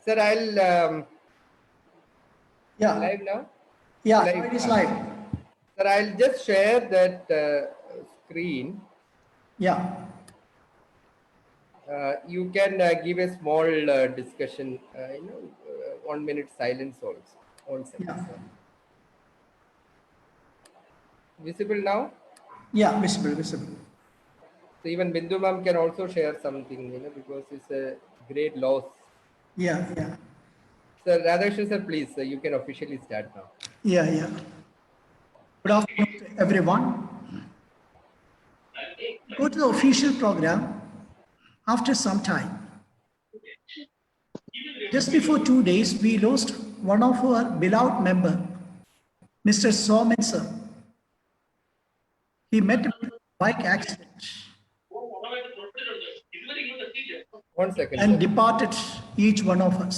Sir, I'll Yeah, live now. yeah, Live. it is live. Sir, I'll just share that screen. Yeah, You can give a small discussion. 1 minute silence also. 1 second, yeah, sir. Visible now. yeah, visible, visible. So even Bindu ma'am can also share something, because it's a great loss. Yeah, yeah, Sir, Radhakrishnan sir, please, you can officially start now. yeah, yeah. Good afternoon to everyone. Go to the official program after some time. Just before 2 days, we lost one of our beloved member, Mr. Somen sir. He met with a bike accident 1 second, and sir. departed each one of us.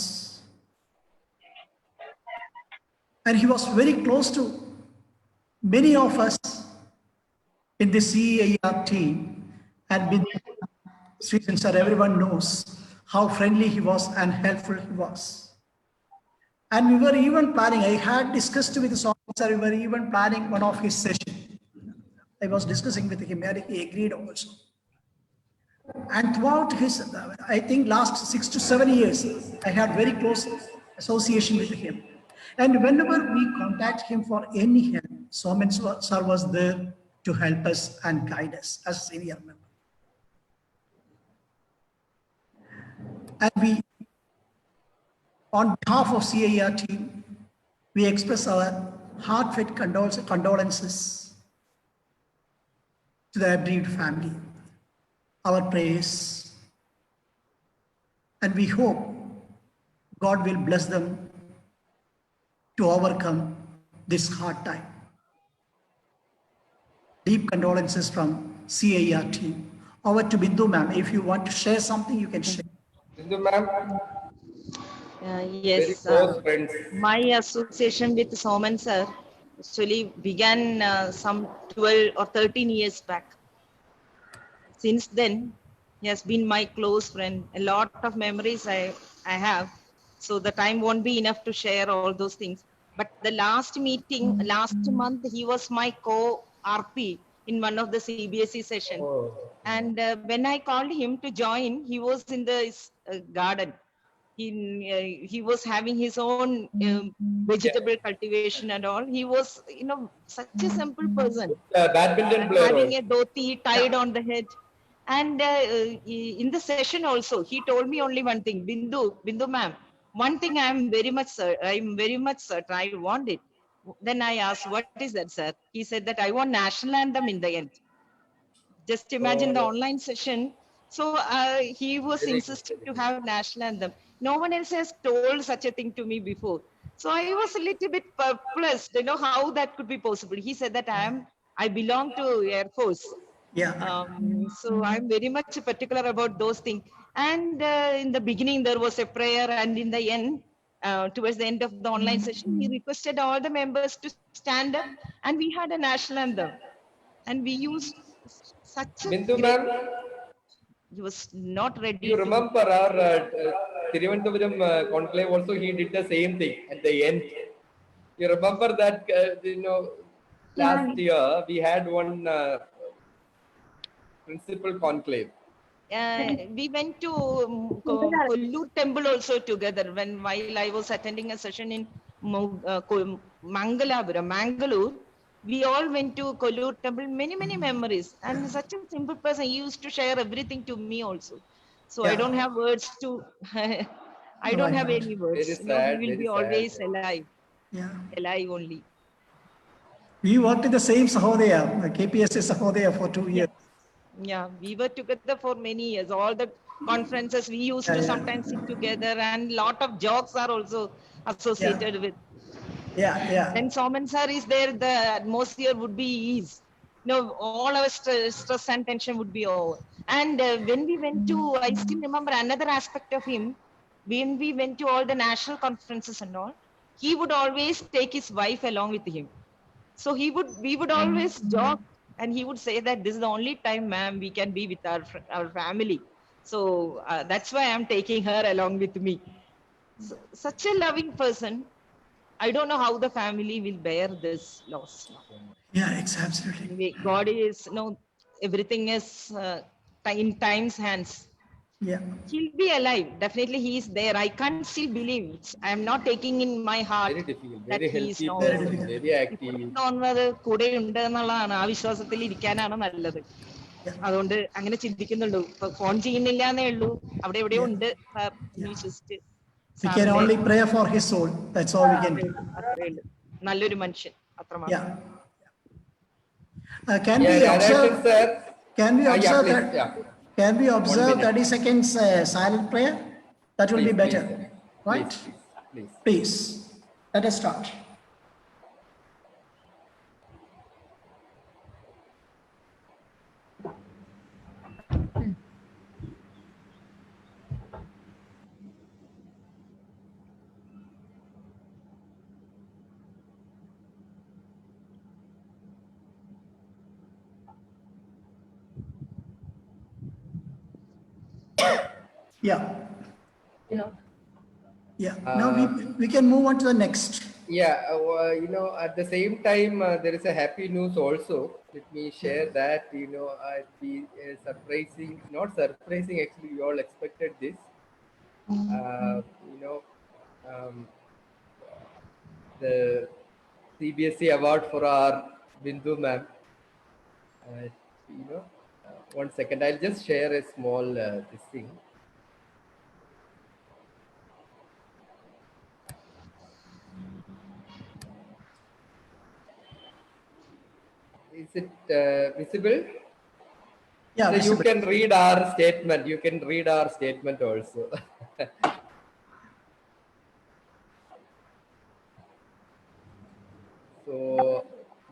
And he was very close to many of us in the CAR team, and with Sri sir, everyone knows how friendly he was and helpful he was. And we were even planning, I had discussed with the officer, we were even planning one of his sessions. I was discussing with him and he agreed also. And throughout his, I think last 6 to 7 years, I had very close association with him. And whenever we contact him for any help, Somen sir was there to help us and guide us as a senior member. And we, on behalf of CAR team, we express our heartfelt condolences to the bereaved family, our prayers, and we hope God will bless them to overcome this hard time. Deep condolences from CAR team. Over to Bindu ma'am. If you want to share something, you can share. Bindu ma'am, very Yes, close friends. my association with Soman sir actually began some 12 or 13 years back. Since then, he has been my close friend. A lot of memories I have. So the time won't be enough to share all those things. But the last meeting, last month, he was my co-RP in one of the CBSE session. Oh. And when I called him to join, he was in the garden. He was having his own vegetable cultivation and all. He was, such a simple person, Badminton player having also. a dhoti tied on the head. And in the session also, he told me only one thing, Bindu ma'am, one thing I'm very much certain I want it. Then I asked, what is that, sir? He said that I want national anthem in the end. Just imagine the Oh, online session. So he was very good, insisting very to good. have national anthem. No one else has told such a thing to me before. So I was a little bit perplexed, how that could be possible. He said that I belong to Air Force. Yeah. So I'm very much particular about those things. And in the beginning, there was a prayer, and in the end, towards the end of the online session, he requested all the members to stand up, and we had a national anthem. And we used such a Bindu great. ma'am, He was not ready you to. remember our Thiruvananthapuram conclave also, he did the same thing at the end. You remember that, last year we had one principal conclave. We went to Kollur temple also together while I was attending a session in Mangalore. We all went to Kollur temple, many memories. And such a simple person, he used to share everything to me also. So I don't Yeah. have words to, I don't Right, have right. any Very words. He sad, will very be sad. always alive, Yeah. alive only. We worked in the same Sahodaya, KPSA Sahodaya for 2 years. Yeah, we were together for many years. All the conferences we used Yeah, to yeah. sometimes sit together, and lot of jokes are also Yeah. associated with. Yeah, yeah. When Soman sir is there, the atmosphere would be ease. All our stress and tension would be over. And when we went to, I still remember another aspect of him. When we went to all the national conferences and all, he would always take his wife along with him. So we would always joke, and he would say that this is the only time, ma'am, we can be with our family. So that's why I'm taking her along with me. Such a loving person. I don't know how the family will bear this loss now. Yeah, it's absolutely. Anyway, God is, everything is in time's hands. Yeah. He'll be alive. Definitely he is there. I can't still believe. I'm not taking in my heart Very difficult, that very he is healthy no Very more. person, difficult. very active. തോന്നുന്നത് കൂടെ ഉണ്ട് എന്നുള്ളതാണ് ആ വിശ്വാസത്തിൽ ഇരിക്കാനാണ് നല്ലത് അതുകൊണ്ട് അങ്ങനെ ചിന്തിക്കുന്നുള്ളൂ ഇപ്പൊ ഫോൺ ചെയ്യുന്നില്ല എന്നേ ഉള്ളൂ അവിടെ എവിടെയോ Yeah. ഉണ്ട് എന്ന് വിശ്വസിച്ച് We can സാറിന്റെ only pray for his soul. That's all we can do. അത്രേ ഉള്ളൂ നല്ലൊരു മനുഷ്യൻ അത്രമാത്രം Yeah. Can Yeah, we Radhakrishnan observe? sir. Can we Yeah, observe please, that? yeah. Can we observe minute. 30 seconds silent prayer? That will be Please, better, please, sir. right? Please. Please. Let us start. Yeah. Yeah. Now we can move on to the next. Yeah, at the same time, there is a happy news also. Let me share that, the surprising, not surprising, actually, we all expected this. The CBSE award for our Bindu ma'am. Uh, 1 second, I'll just share a small this thing. Is it visible? Yeah. So you visible. can read our statement. You can read our statement also. So,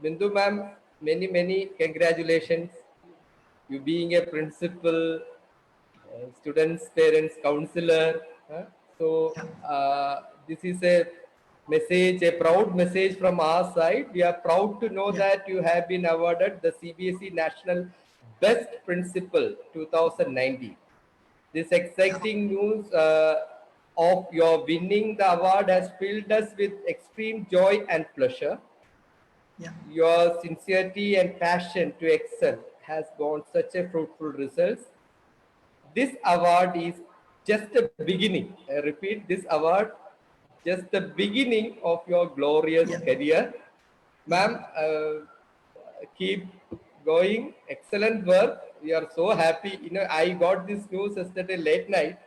Bindu ma'am, many congratulations. You being a principal, students, parents, counselor. So, this is a message, a proud message from our side. We are proud to know that you have been awarded the CBSE National Best Principal 2019. This exciting news of your winning the award has filled us with extreme joy and pleasure. Yeah. Your sincerity and passion to excel has borne such a fruitful results. This award is just the beginning. I repeat, this award just the beginning of your glorious career. Ma'am, keep going. Excellent work. We are so happy. I got this news yesterday late night,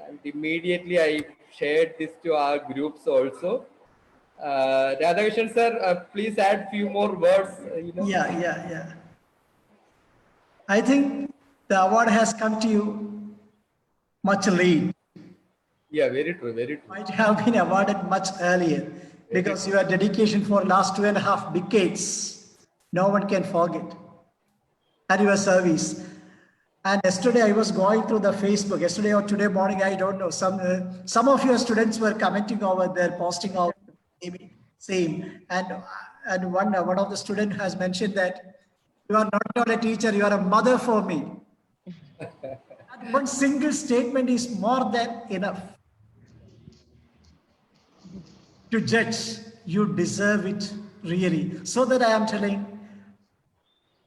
and immediately I shared this to our groups also. Radhakrishnan sir, please add few more words. Yeah. I think the award has come to you much late. Yeah, very true, very true. Might have been awarded much earlier because your dedication for last 2.5 decades, no one can forget. And your service. And yesterday I was going through the Facebook. Yesterday or today morning, I don't know. Some of your students were commenting over there, posting out maybe same. And one of the student has mentioned that you are not only a teacher, you are a mother for me. And one single statement is more than enough to judge. You deserve it, really. So that I am telling,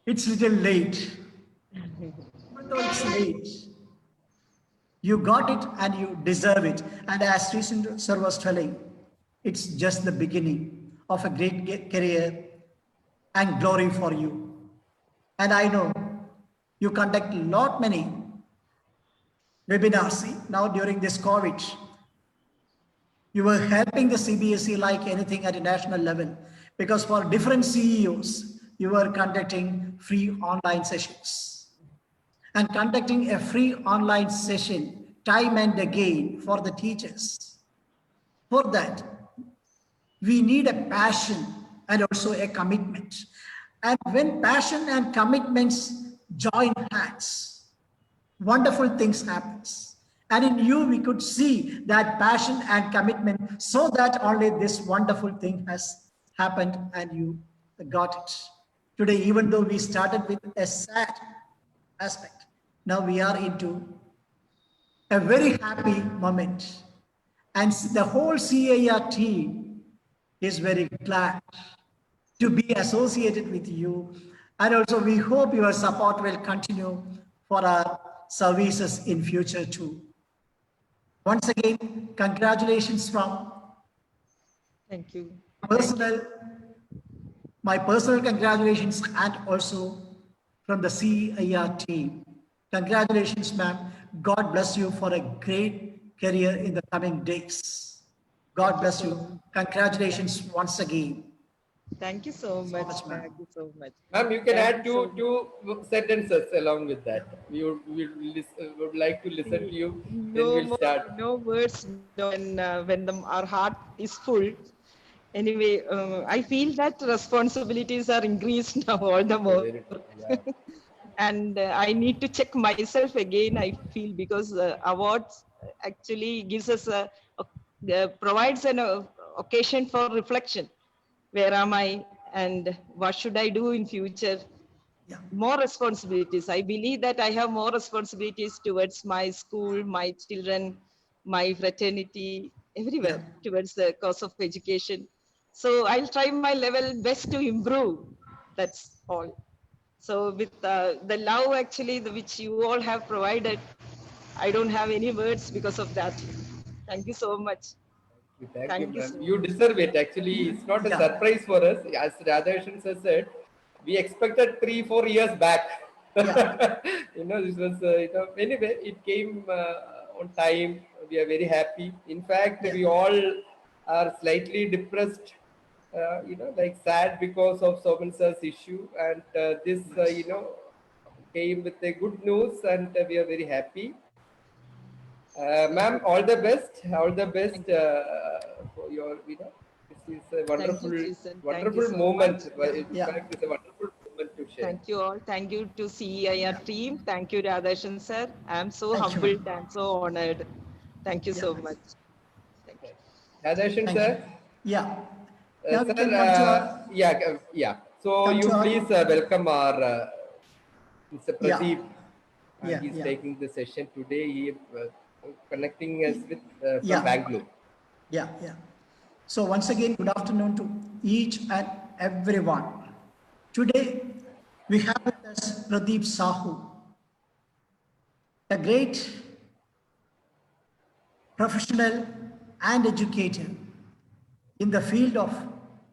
it's little late. Even though it's late, you got it and you deserve it. And as recent sir was telling, it's just the beginning of a great career and glory for you. And I know you conduct many webinars now during this COVID. You were helping the CBSE like anything at a national level, because for different CEOs, you were conducting free online sessions. And conducting a free online session time and again for the teachers. For that, we need a passion and also a commitment. And when passion and commitments join hands, wonderful things happens. And in you, we could see that passion and commitment, so that only this wonderful thing has happened and you got it. Today, even though we started with a sad aspect, now we are into a very happy moment. And the whole CAR team is very glad to be associated with you. And also we hope your support will continue for our services in future too. Once again, congratulations from Thank you. personal, my personal congratulations, and also from the CIR team. Congratulations, ma'am. God bless you for a great career in the coming days. God bless you. Congratulations once again. Thank you so much. much, ma'am. Thank you so much. Ma'am, you can Thank add you so much. two sentences along with that. Would like to listen to you. Then No we'll more, start. no words when our heart is full. Anyway, I feel that responsibilities are increased now all the more. Very true. Yeah. And I need to check myself again, I feel, because awards actually gives us provides an occasion for reflection. Where am I and what should I do in future? Yeah. More responsibilities. I believe that I have more responsibilities towards my school, my children, my fraternity, everywhere towards the cause of education. So I'll try my level best to improve. That's all. So with the love actually which you all have provided, I don't have any words because of that. Thank you so much. Thank you, Thank you ma'am. so You much. deserve it. Actually, it's not a Yeah. surprise for us. As Radhakrishnan sir said, we expected 3-4 years back. Yeah. This was, anyway, it came on time. We are very happy. In fact, Yeah. we all are slightly depressed, like sad because of Soman sir's issue. And this, came with a good news, and we are very happy. Ma'am, all the best. All the best Thank you. for your, this is a Thank wonderful, you, Jason. Thank you wonderful so much. moment. In Yeah. fact, it's a wonderful moment to share. Thank you all. Thank you to CEIR team. Thank you, Radharshan sir. I'm so Thank you. humbled and so honored. Thank you Yeah. so much. Thank you. Radharshan Thank sir, you. Yeah. Now we sir, can come to our, yeah. So come you to our, please welcome our Mr. yeah. Pradeep. Yeah, He's yeah. taking the session today. He connecting us with from Yeah. Bangalore. Yeah, yeah. So once again, good afternoon to each and everyone. Today, we have with us Pradeep Sahu, a great professional and educator in the field of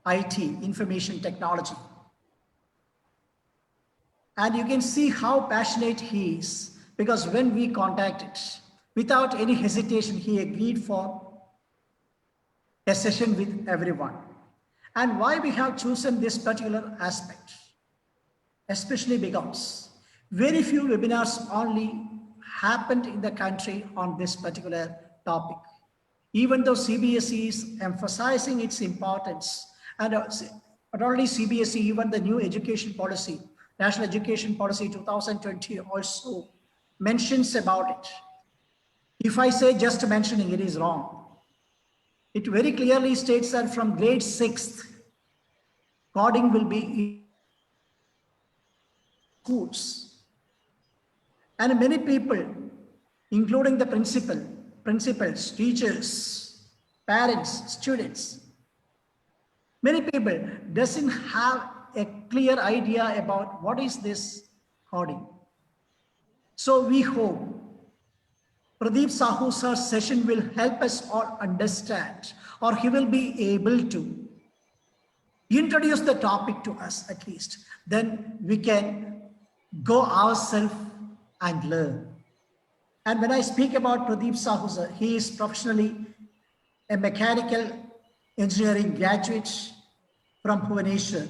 IT, information technology. And you can see how passionate he is, because when we contacted, without any hesitation, he agreed for a session with everyone. And why we have chosen this particular aspect, especially because very few webinars only happened in the country on this particular topic. Even though CBSE is emphasizing its importance, and not only CBSE, even the new education policy, National Education Policy 2020 also mentions about it. If I say just mentioning, it is wrong. It very clearly states that from grade 6th, coding will be in schools. And many people, including the principals, teachers, parents, students, many people doesn't have a clear idea about what is this coding. So we hope Pradeep Sahu sir's session will help us all understand, or he will be able to introduce the topic to us at least. Then we can go ourselves and learn. And when I speak about Pradeep Sahu sir, he is professionally a mechanical engineering graduate from Bhubaneswar.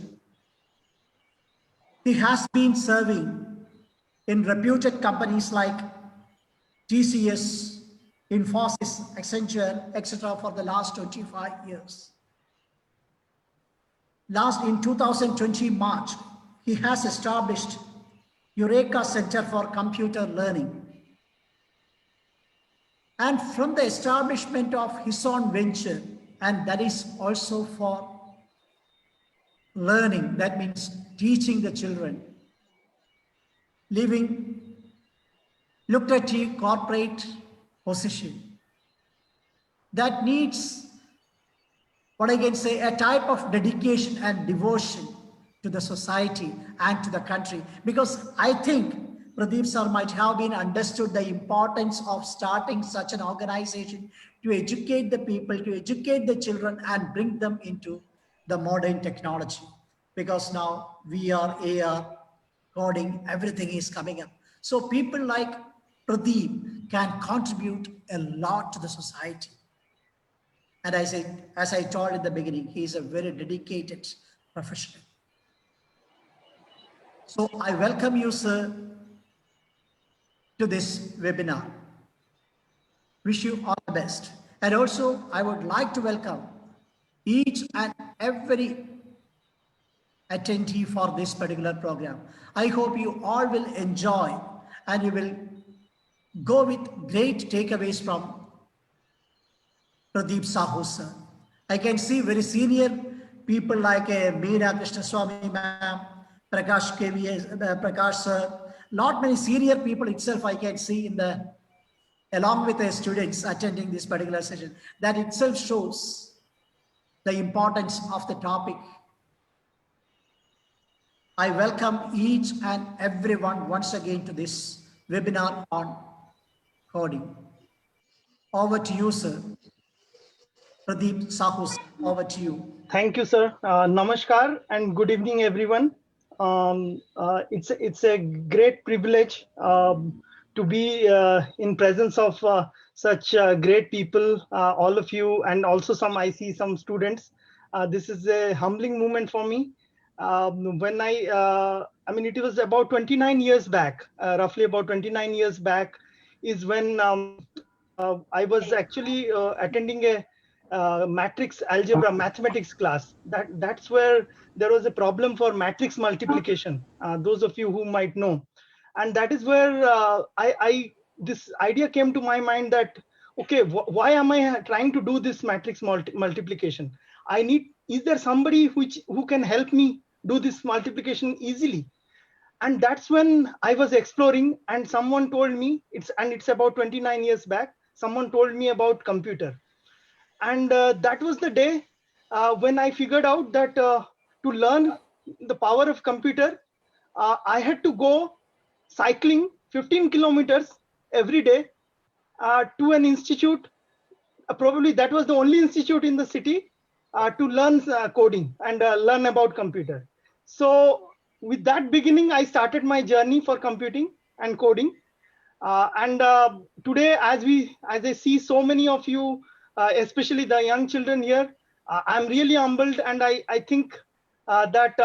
He has been serving in reputed companies like TCS, Infosys, Accenture, etc. for the last 25 years. Last in 2020 March, he has established Eureka Center for Computer Learning. And from the establishment of his own venture, and that is also for learning, that means teaching the children, leaving lucrative corporate position. that needs, what I can say, a type of dedication and devotion to the society and to the country. Because I think Pradeep sir might have been understood the importance of starting such an organization to educate the people, to educate the children and bring them into the modern technology. Because now VR, AR, coding, everything is coming up. So people like Pradeep can contribute a lot to the society. And as I told in the beginning, he is a very dedicated professional. So I welcome you, sir, to this webinar. Wish you all the best. And also, I would like to welcome each and every attendee for this particular program. I hope you all will enjoy and you will go with great takeaways from Pradeep Sahu sir. I can see very senior people like Meena Krishnaswamy ma'am, Prakash KV, Prakash sir, not many senior people itself I can see in the, along with the students attending this particular session. That itself shows the importance of the topic. I welcome each and everyone once again to this webinar on coding. Over to you, sir. Pradeep Sahu, over to you. Thank you, sir. Namaskar and good evening, everyone. It's a great privilege to be in presence of such great people, all of you, and also I see some students. This is a humbling moment for me. When I mean, it was about 29 years back, roughly about 29 years back, is when I was actually attending a matrix algebra mathematics class. That's where there was a problem for matrix multiplication. Those of you who might know, and that is where this idea came to my mind that okay, why am I trying to do this matrix multiplication? Is there somebody who can help me do this multiplication easily? And that's when I was exploring, and someone told me it's about 29 years back. Someone told me about computer. And that was the day when I figured out that to learn the power of computer, I had to go cycling 15 kilometers every day to an institute. Probably that was the only institute in the city to learn coding and learn about computer. So with that beginning, I started my journey for computing and coding. Today, as I see so many of you, especially the young children here, I'm really humbled, and I think that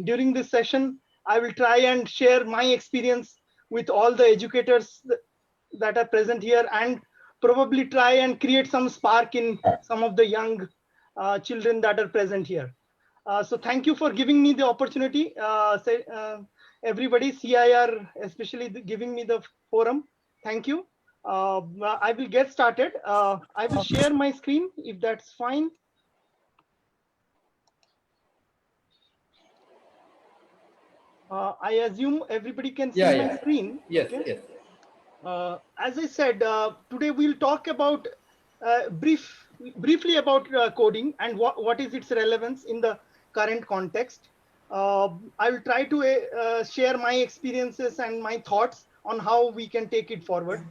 during this session, I will try and share my experience with all the educators that are present here, and probably try and create some spark in some of the young children that are present here. So thank you for giving me the opportunity. Everybody, CIR especially giving me the forum. Thank you. I will get started. I will share my screen if that's fine. I assume everybody can see my screen. Yes, okay? yes. As I said, today we'll talk about briefly about coding and what is its relevance in the current context. I will try to share my experiences and my thoughts on how we can take it forward.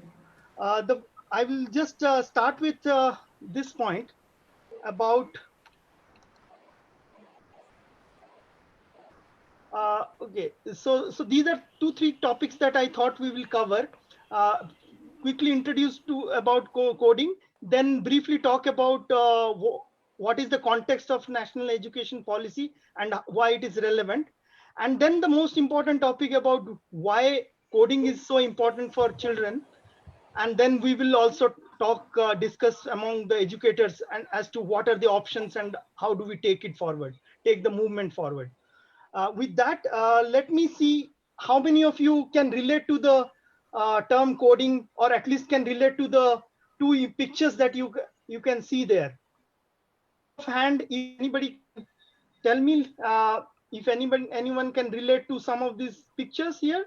I will just start with this point about okay. So these are 2-3 topics that I thought we will cover. Quickly introduce about coding, then briefly talk about what is the context of national education policy and why it is relevant, and then the most important topic about why coding is so important for children, and then we will also discuss among the educators and as to what are the options and how do we take the movement forward. With that, let me see how many of you can relate to the term coding, or at least can relate to the 2 pictures that you can see there. Offhand, if anybody can tell me if anyone can relate to some of these pictures here.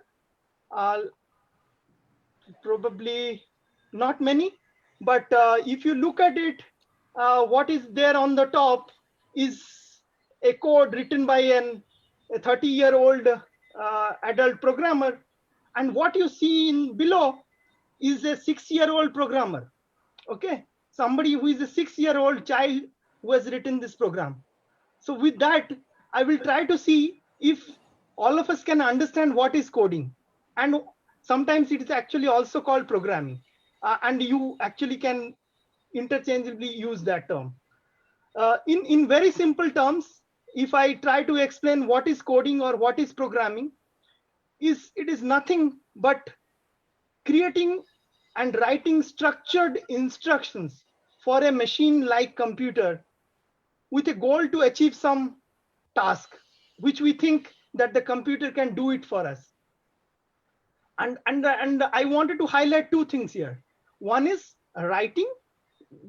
Probably not many. But if you look at it, what is there on the top is a code written by a 30-year-old adult programmer, and what you see in below is a 6-year-old programmer. Okay, somebody who is a 6-year-old child who has written this program. So with that, I will try to see if all of us can understand what is coding. And sometimes it is actually also called programming. And you actually can interchangeably use that term. In very simple terms, if I try to explain what is coding or what is programming, it is nothing but creating and writing structured instructions for a machine-like computer with a goal to achieve some task, which we think that the computer can do it for us. And I wanted to highlight two things here. One is writing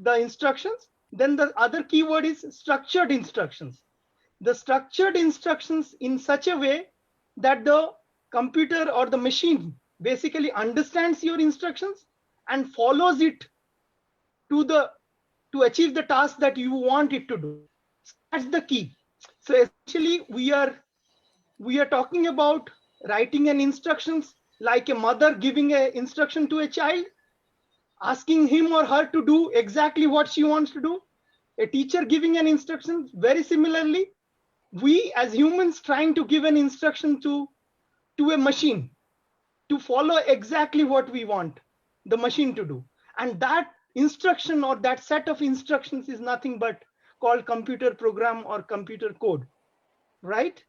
the instructions. Then the other keyword is structured instructions. The structured instructions in such a way that the computer or the machine basically understands your instructions and follows it to achieve the task that you want it to do. That's the key. So essentially we are talking about writing an instructions like a mother giving an instruction to a child, asking him or her to do exactly what she wants to do. A teacher giving an instruction, very similarly, we as humans trying to give an instruction to a machine to follow exactly what we want the machine to do. And that instruction or that set of instructions is nothing but called computer program or computer code, right?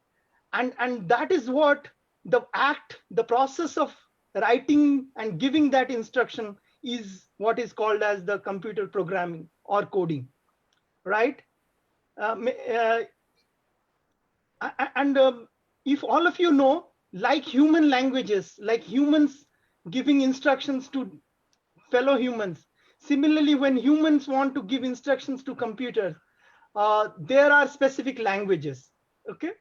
And that is what the process of writing and giving that instruction is what is called as the computer programming or coding, right? If all of you know, like human languages, like humans giving instructions to fellow humans, similarly, when humans want to give instructions to computers, there are specific languages, okay?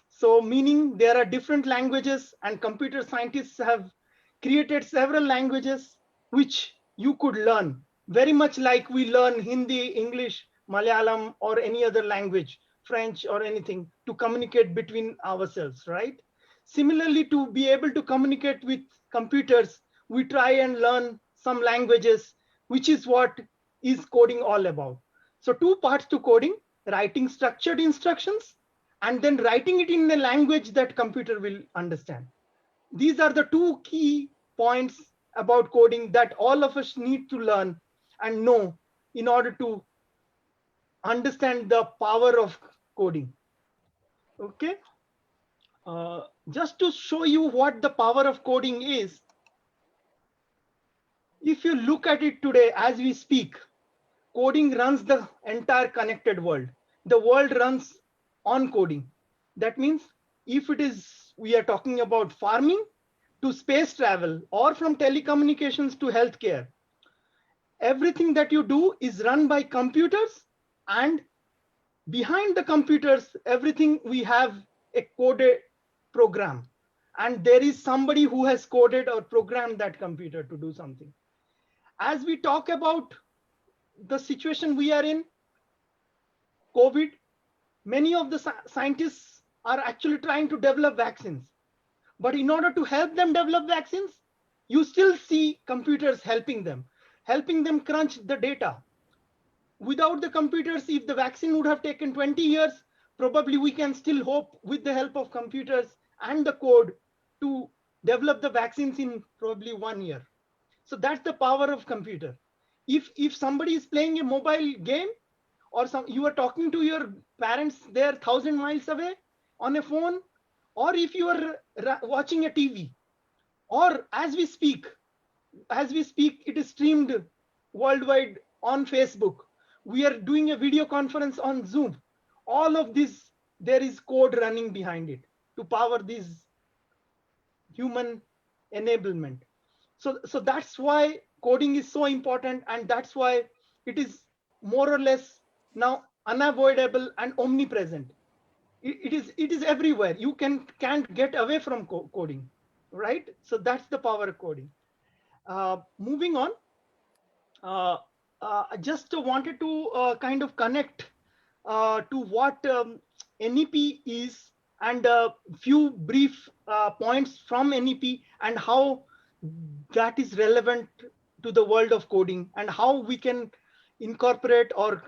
So meaning there are different languages, and computer scientists have created several languages which you could learn, very much like we learn Hindi, English, Malayalam, or any other language, French or anything, to communicate between ourselves, right? Similarly, to be able to communicate with computers, we try and learn some languages, which is what is coding all about. So two parts to coding: writing structured instructions and then writing it in a language that computer will understand. These are the two key points about coding that all of us need to learn and know in order to understand the power of coding. Okay. Just to show you what the power of coding is, if you look at it today as we speak, coding runs the entire connected world. The world runs on coding. That means if it is, we are talking about farming to space travel or from telecommunications to healthcare, everything that you do is run by computers, and behind the computers, everything we have a coded program, and there is somebody who has coded or programmed that computer to do something. As we talk about the situation we are in, COVID, many of the scientists are actually trying to develop vaccines. But in order to help them develop vaccines, you still see computers helping them crunch the data. Without the computers, if the vaccine would have taken 20 years, probably we can still hope with the help of computers and the code to develop the vaccines in probably 1 year. So that's the power of computer. If somebody is playing a mobile game, or you are talking to your parents, they're 1,000 miles away on a phone, or if you are watching a TV, or as we speak, it is streamed worldwide on Facebook. We are doing a video conference on Zoom. All of this, there is code running behind it to power this human enablement. So that's why coding is so important, and that's why it is more or less now unavoidable and omnipresent. It is everywhere. You can't get away from coding, right? So that's the power of coding. Moving on. just wanted to kind of connect to what NEP is, and a few brief points from NEP and how that is relevant to the world of coding, and how we can incorporate or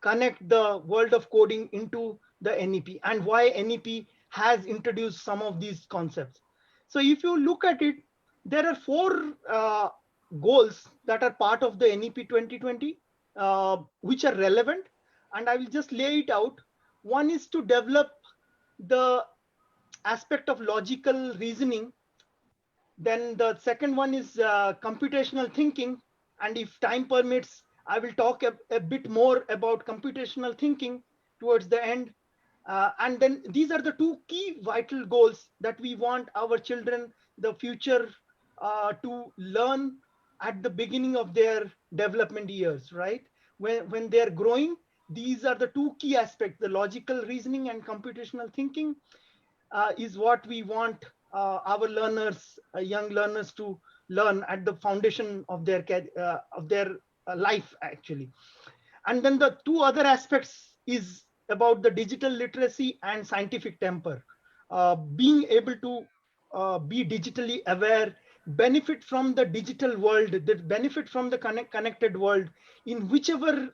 connect the world of coding into the NEP, and why NEP has introduced some of these concepts. So if you look at it, there are four goals that are part of the NEP 2020, which are relevant, and I will just lay it out. One is to develop the aspect of logical reasoning. Then the second one is computational thinking. And if time permits, I will talk a bit more about computational thinking towards the end. And then these are the two key vital goals that we want our children, the future, to learn at the beginning of their development years, right? When they're growing, these are the two key aspects: the logical reasoning and computational thinking is what we want our learners, young learners, to learn at the foundation of their life, actually. And then the two other aspects is about the digital literacy and scientific temper. Being able to be digitally aware, benefit from the digital world, that benefit from the connected world in whichever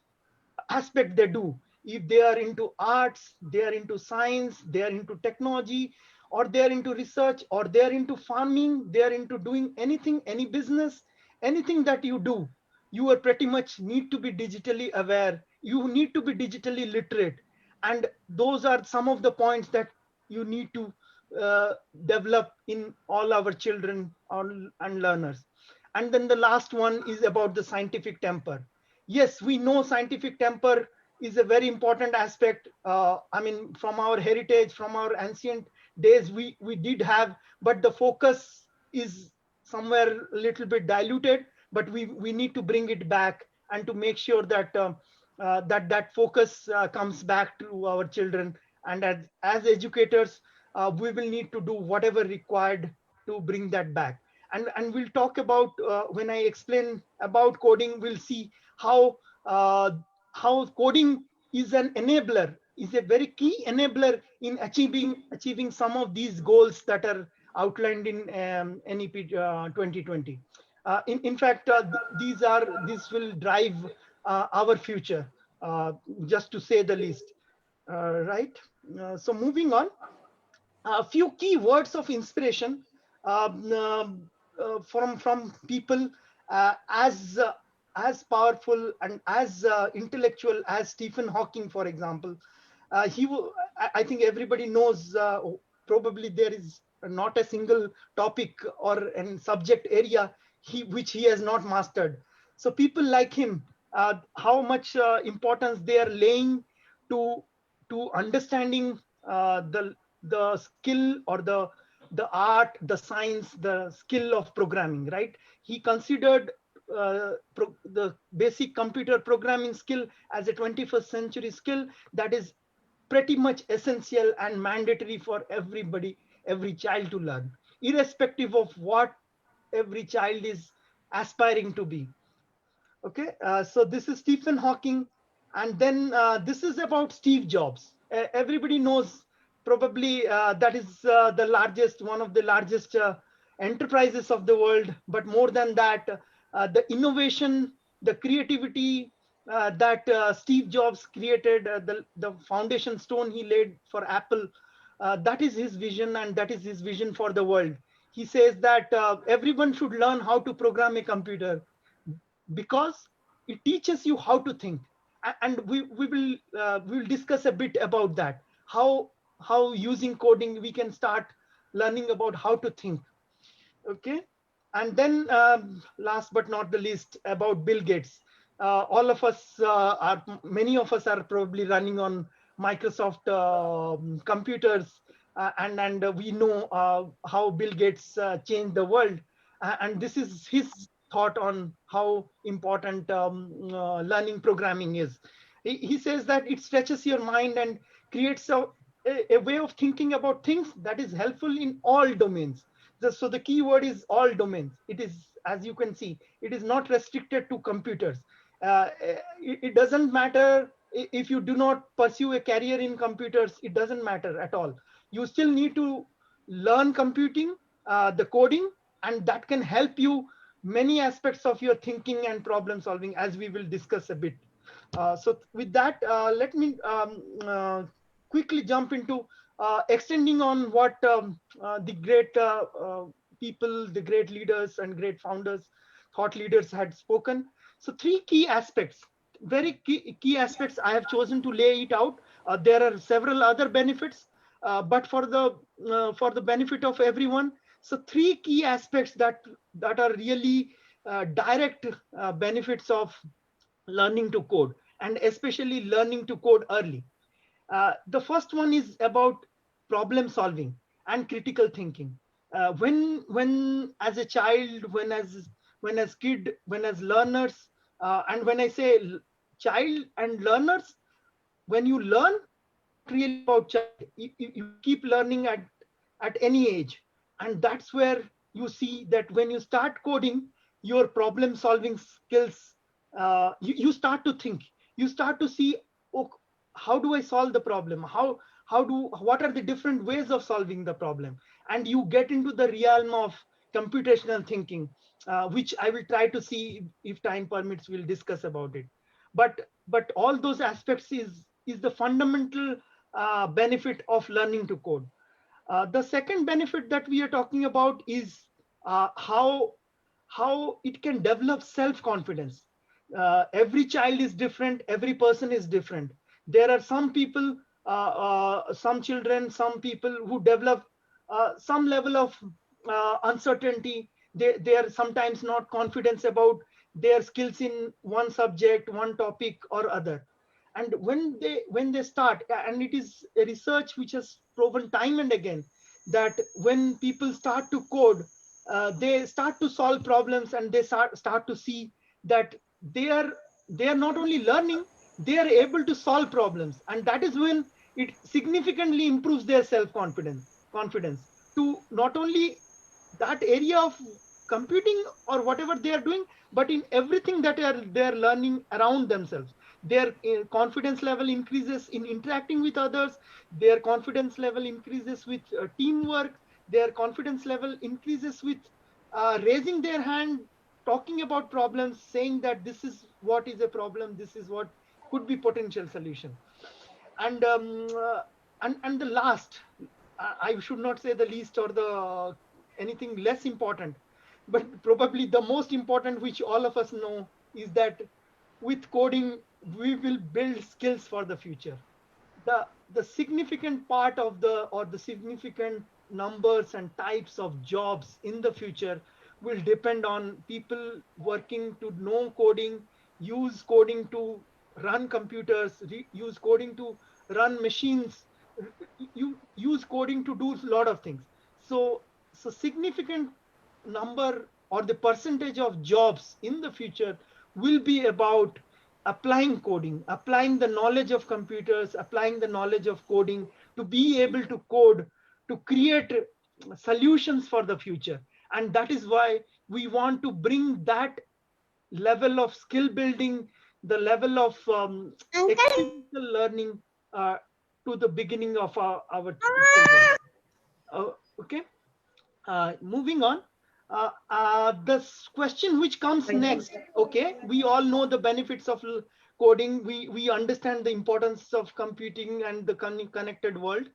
aspect they do. If they are into arts, they are into science, they are into technology, or they are into research, or they are into farming, they are into doing anything, any business, anything that you do, you are pretty much need to be digitally aware, you need to be digitally literate. And those are some of the points that you need to develop in all our children and learners. And then the last one is about the scientific temper. Yes, we know scientific temper is a very important aspect. I mean, from our heritage, from our ancient days, we did have, but the focus is somewhere a little bit diluted. But we need to bring it back, and to make sure that that focus comes back to our children. And as educators, we will need to do whatever required to bring that back. And we'll talk about, when I explain about coding, we'll see how coding is an enabler, is a very key enabler in achieving some of these goals that are outlined in NEP 2020. In fact, these will drive our future, just to say the least. Right. So moving on, a few key words of inspiration from people as powerful and as intellectual as Stephen Hawking, for example. I think everybody knows, probably there is not a single topic or an subject area which he has not mastered. So people like him, how much importance they are laying to understanding the skill, or the art, the science, the skill of programming, right? He considered the basic computer programming skill as a 21st century skill that is pretty much essential and mandatory for everybody, every child to learn, irrespective of what every child is aspiring to be. Okay, so this is Stephen Hawking. And then this is about Steve Jobs. Everybody knows, probably, that is the largest, one of the largest enterprises of the world. But more than that, the innovation, the creativity that Steve Jobs created, the foundation stone he laid for Apple, that is his vision, and that is his vision for the world. He says that everyone should learn how to program a computer, because it teaches you how to think. And we will discuss a bit about that, how using coding we can start learning about how to think. Okay. And then last but not the least, about Bill Gates. All of us many of us are probably running on Microsoft computers, and we know how Bill Gates changed the world. And this is his thought on how important learning programming is. He says that it stretches your mind and creates a way of thinking about things that is helpful in all domains. So the key word is all domains. It is, as you can see, it is not restricted to computers. It doesn't matter if you do not pursue a career in computers, it doesn't matter at all. You still need to learn computing, the coding, and that can help you many aspects of your thinking and problem solving, as we will discuss a bit. So with that, let me quickly jump into extending on what the great people, the great leaders and great founders, thought leaders had spoken. So three key aspects, very key aspects I have chosen to lay it out. There are several other benefits, but for the benefit of everyone, so three key aspects that are really direct benefits of learning to code, and especially learning to code early. The first one is about problem solving and critical thinking. When as a child, when as kid, when as learners, and when I say child and learners, when you learn, really about child, you keep learning at any age, and that's where you see that when you start coding, your problem solving skills, you start to think, you start to see, oh, how do I solve the problem, what are the different ways of solving the problem, and you get into the realm of computational thinking, which I will try to see, if time permits, we'll discuss about it. But all those aspects is the fundamental benefit of learning to code. The second benefit that we are talking about is how it can develop self-confidence. Every child is different, every person is different. There are some people, some children, some people who develop some level of uncertainty. They are sometimes not confident about their skills in one subject, one topic or other. And when they start, and it is a research which has proven time and again that when people start to code, they start to solve problems, and they start to see that they are not only learning, they are able to solve problems, and that is when it significantly improves their confidence to not only that area of computing or whatever they are doing, but in everything that they are learning around themselves. Their confidence level increases in interacting with others, their confidence level increases with teamwork, their confidence level increases with raising their hand, talking about problems, saying that this is what is a problem, this is what could be potential solution. And and the last, I should not say the least or the anything less important, but probably the most important, which all of us know, is that with coding we will build skills for the future. The significant part of the significant numbers and types of jobs in the future will depend on people working to know coding, use coding to run computers, use coding to run machines, you use coding to do a lot of things. So significant number or the percentage of jobs in the future will be about applying coding, applying the knowledge of computers, applying the knowledge of coding to be able to code, to create solutions for the future. And that is why we want to bring that level of skill building, the level of experiential learning uh, to the beginning of our children. Okay, moving on. The question which comes next, okay, we all know the benefits of coding. We understand the importance of computing and the connected world.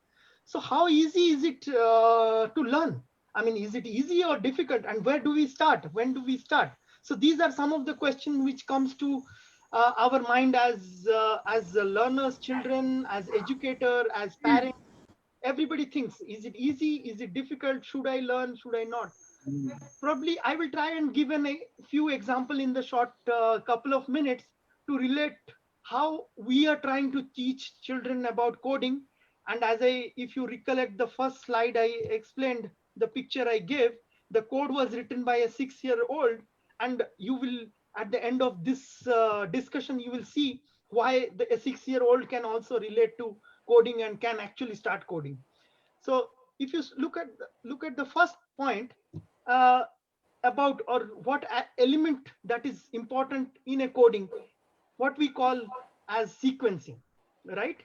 So how easy is it to learn? I mean, is it easy or difficult? And where do we start? When do we start? So these are some of the questions which comes to our mind as learners, children, as educator, as parents. Everybody thinks, is it easy, is it difficult, should I learn, should I not? Probably I will try and give a few example in the short couple of minutes to relate how we are trying to teach children about coding. And as I, if you recollect the first slide, I explained the picture I gave. The code was written by a 6-year-old, and you will, at the end of this discussion, you will see why a 6-year-old can also relate to coding and can actually start coding. So if you look at the first point, uh, about or what element that is important in a coding, what we call as sequencing, right?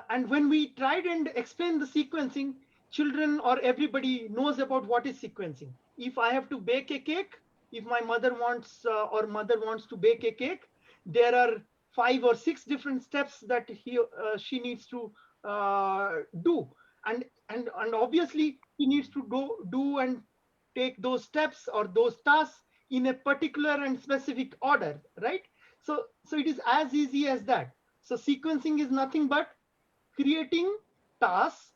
And when we tried and explain the sequencing, children or everybody knows about what is sequencing. If I have to bake a cake, if my mother wants or mother wants to bake a cake, there are 5 or 6 different steps that she needs to do, and obviously he needs to do and take those steps or those tasks in a particular and specific order, right? So it is as easy as that. So sequencing is nothing but creating tasks,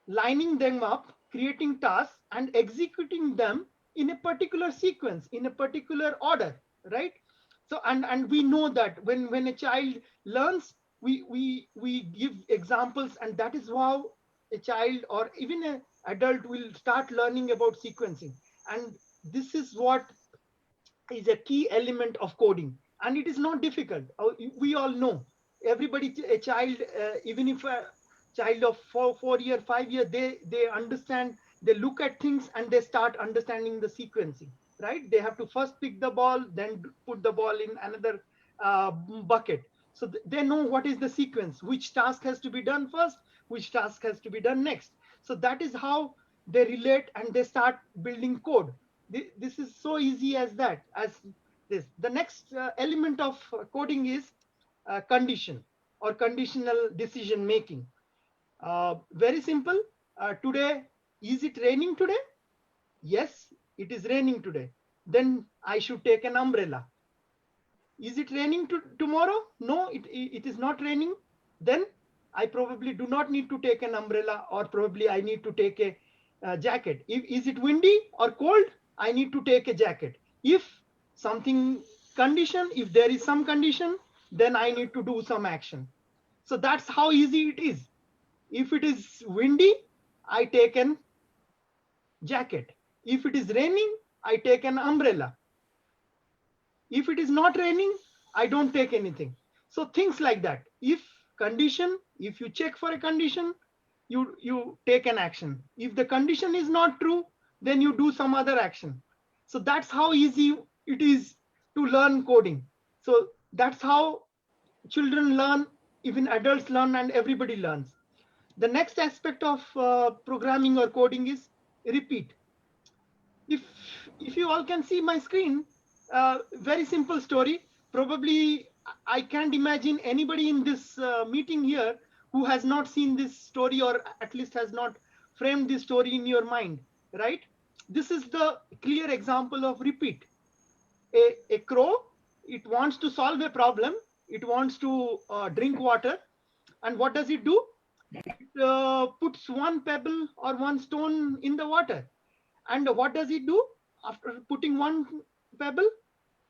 lining them up, creating tasks and executing them in a particular sequence, in a particular order, right? So and we know that when a child learns, we give examples, and that is how a child or even an adult will start learning about sequencing. And this is what is a key element of coding, and it is not difficult. We all know, everybody, a child, even if a child of 4 year 5 year, they understand, they look at things and they start understanding the sequencing, right? They have to first pick the ball, then put the ball in another bucket. So they know what is the sequence, which task has to be done first, which task has to be done next. So that is how they relate and they start building code. This is so easy as that, as this. The next element of coding is condition or conditional decision making. Very simple. Today, is it raining today? Yes, it is raining today. Then I should take an umbrella. Is it raining tomorrow? No, it is not raining. Then I probably do not need to take an umbrella, or probably I need to take a jacket. Is it windy or cold? I need to take a jacket. If something condition, if there is some condition, then I need to do some action. So that's how easy it is. If it is windy, I take an jacket. If it is raining, I take an umbrella. If it is not raining, I don't take anything. So things like that. If condition, if you check for a condition, you take an action. If the condition is not true, then you do some other action. So that's how easy it is to learn coding. So that's how children learn, even adults learn, and everybody learns. The next aspect of programming or coding is repeat. If you all can see my screen, very simple story. Probably I can't imagine anybody in this meeting here who has not seen this story, or at least has not framed this story in your mind, right? This is the clear example of repeat. A crow, it wants to solve a problem. It wants to drink water. And what does it do? It puts one pebble or one stone in the water. And what does it do after putting one pebble?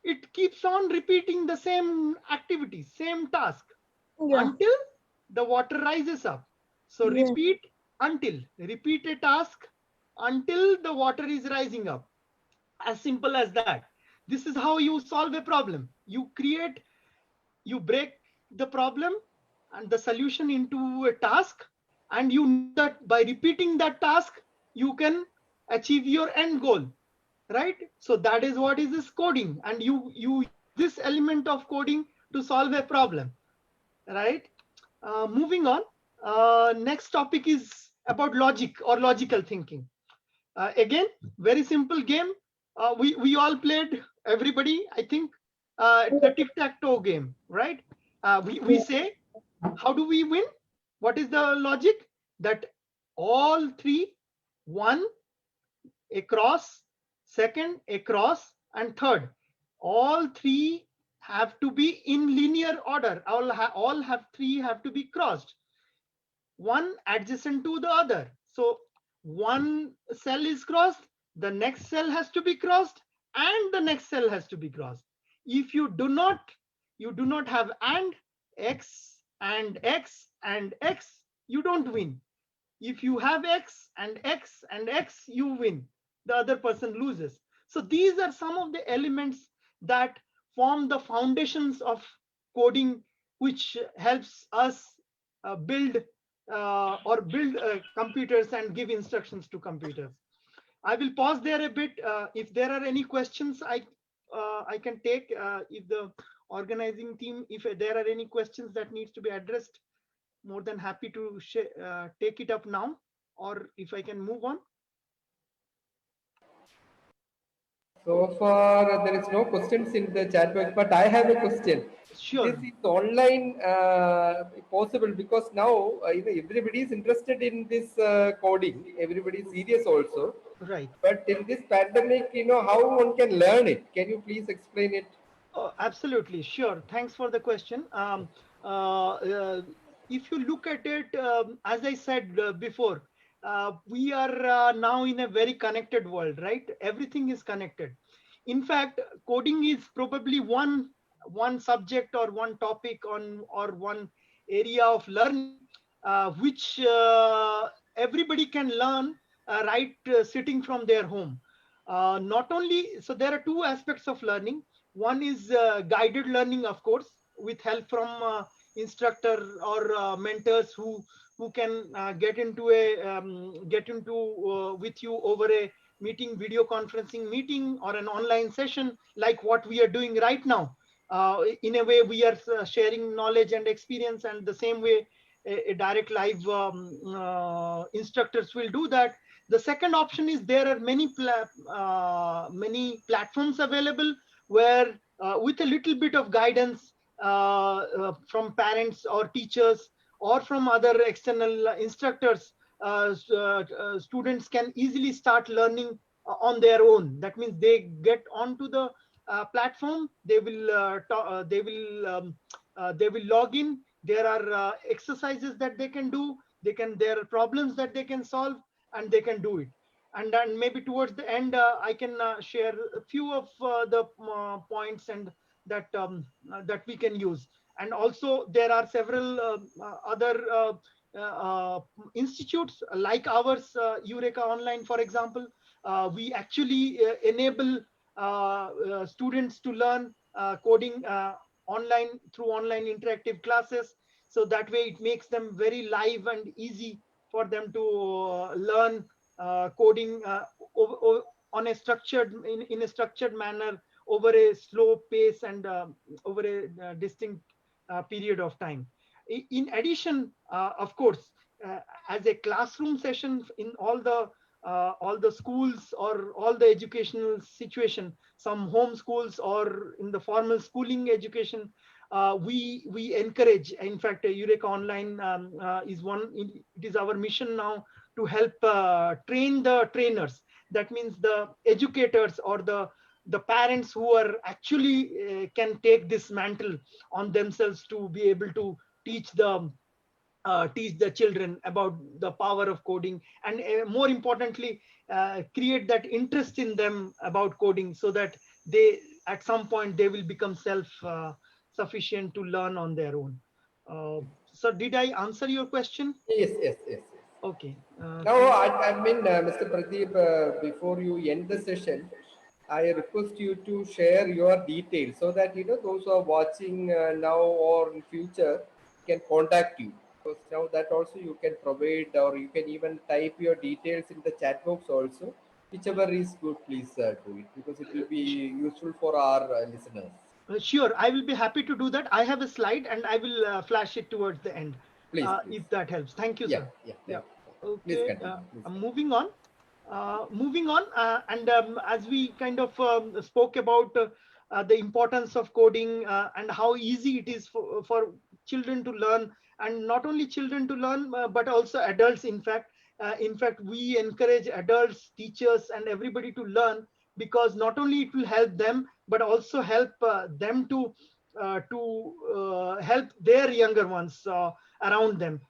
It keeps on repeating the same activity, same task, until the water rises up. So repeat until, repeat a task until the water is rising up. As simple as that. This is how you solve a problem. You break the problem and the solution into a task, and you know that by repeating that task, you can achieve your end goal, right? So that is what is this coding, and you this element of coding to solve a problem, right? Moving on, next topic is about logic or logical thinking. Again, very simple game. We all played, everybody, I think, the tic-tac-toe game, right? We say, how do we win? What is the logic? That all three, one, across, second, across, and third, all three have to be in linear order. All three have to be crossed, one adjacent to the other. So one cell is crossed, the next cell has to be crossed, and the next cell has to be crossed. If you do not have and x and x and x, you don't win. If you have x and x and x, you win. The other person loses. So these are some of the elements that form the foundations of coding, which helps us build computers and give instructions to computers. I will pause there a bit. If there are any questions, I can take. If the organizing team, if there are any questions that needs to be addressed, more than happy to take it up now, or if I can move on. So far, there is no questions in the chat box, but I have a question. Sure. This is online possible because now everybody is interested in this coding. Everybody is serious also. Right. But in this pandemic, how one can learn it? Can you please explain it? Oh, absolutely, sure. Thanks for the question. Uh, uh, if you look at it, as I said before, we are now in a very connected world, right? Everything is connected. In fact, coding is probably one subject or one topic on or one area of learning which everybody can learn right sitting from their home. Not only so, there are two aspects of learning. One is guided learning, of course, with help from instructor or mentors who can get into with you over a meeting, video conferencing meeting, or an online session like what we are doing right now. In a way, we are sharing knowledge and experience, and the same way a direct live instructors will do that. The second option is there are many platforms available where with a little bit of guidance from parents or teachers or from other external instructors, students can easily start learning on their own. That means they get onto the platform, they will log in. There are exercises that they can do, there are problems that they can solve, and they can do it. And then maybe towards the end I can share a few of the points and that we can use. And also there are several other institutes like ours, Eureka Online, for example. We actually enable students to learn coding online through online interactive classes. So that way it makes them very live and easy for them to learn coding on a structured in a structured manner over a slow pace and over a distinct period of time. In addition, of course, as a classroom session in all the schools or all the educational situation, some home schools or in the formal schooling education, we encourage. In fact, Eureka Online is one. It is our mission now to help train the trainers. That means the educators or the parents who are actually can take this mantle on themselves to be able to teach the children about the power of coding, and more importantly create that interest in them about coding, so that they at some point they will become self sufficient to learn on their own. So did I answer your question? Yes, yes, yes, yes. Okay. Now, I mean, Mr. Pradeep, before you end the session, I request you to share your details so that those who are watching now or in future can contact you. Because now that also you can provide, or you can even type your details in the chat box also. Whichever is good, please do it, because it will be useful for our listeners. Sure, I will be happy to do that. I have a slide and I will flash it towards the end, Please, please. if that helps. Thank you, Yeah, sir. yeah. Yeah. Please Okay. continue. Please continue. Moving on. And as we kind of spoke about the importance of coding and how easy it is for children to learn, and not only children to learn, but also adults. In fact, we encourage adults, teachers, and everybody to learn, because not only it will help them, but also help them to help their younger ones around them.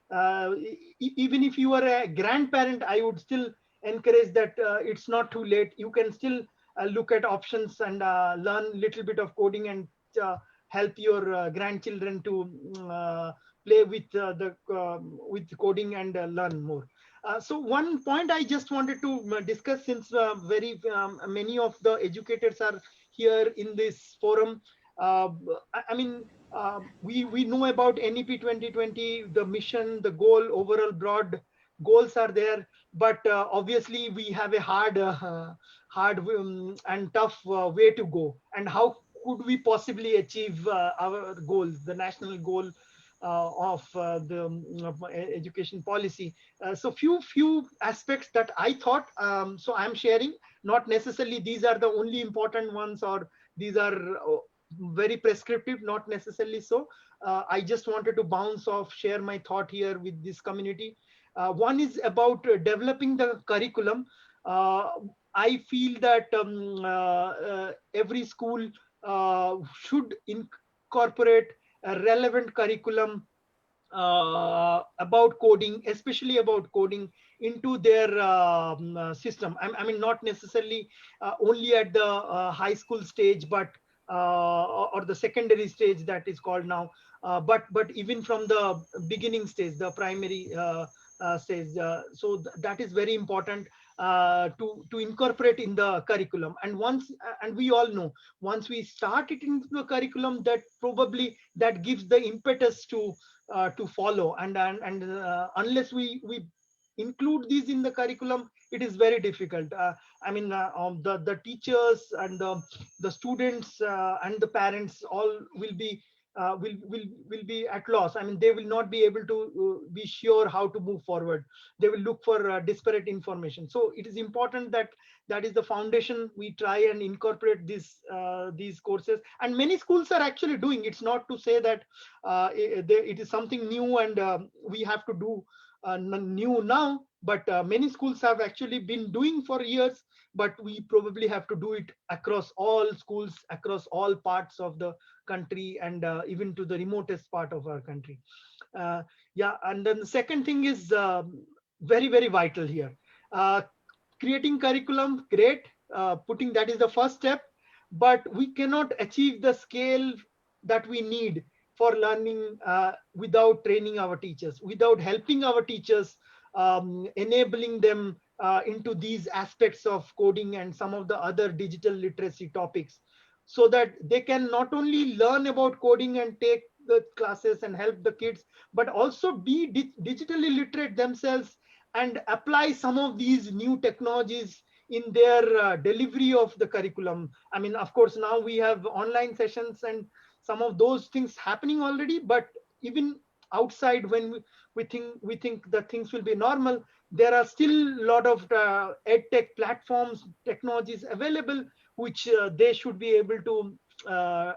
Even if you are a grandparent, I would still encourage that it's not too late. You can still look at options and learn little bit of coding and help your grandchildren to play with coding and learn more. So one point I just wanted to discuss, since very many of the educators are here in this forum. uh, I mean, we know about NEP 2020, the mission, the goal, overall broad goals are there, but obviously we have a hard and tough way to go. And how could we possibly achieve our goals, the national goal of the education policy. So few aspects that I thought, so I'm sharing. Not necessarily these are the only important ones, or these are very prescriptive, not necessarily so. I just wanted to bounce off, share my thought here with this community. One is about developing the curriculum. uh, I feel that every school should incorporate a relevant curriculum about coding, especially about coding, into their system. I mean, not necessarily only at the high school stage, but or the secondary stage that is called now, but even from the beginning stage, the primary stage. So that is very important to incorporate in the curriculum. And once, and we all know, once we start it into the curriculum, that probably that gives the impetus to follow. And unless we include these in the curriculum, it is very difficult. I mean, the teachers and the students and the parents all will be will be at loss. I mean, they will not be able to be sure how to move forward. They will look for disparate information. So it is important that that is the foundation. We try and incorporate these courses, and many schools are actually doing. It's not to say that it is something new and we have to do new now, but many schools have actually been doing for years, but we probably have to do it across all schools, across all parts of the country, and even to the remotest part of our country. uh, yeah, and then the second thing is very, very vital here. uh, Creating curriculum, great. Putting, that is the first step, but we cannot achieve the scale that we need for learning without training our teachers, without helping our teachers, enabling them into these aspects of coding and some of the other digital literacy topics, so that they can not only learn about coding and take the classes and help the kids, but also be digitally literate themselves and apply some of these new technologies in their delivery of the curriculum. I mean, of course, now we have online sessions and some of those things happening already, but even outside, when we think that things will be normal, there are still a lot of ed tech platforms, technologies available, which they should be able to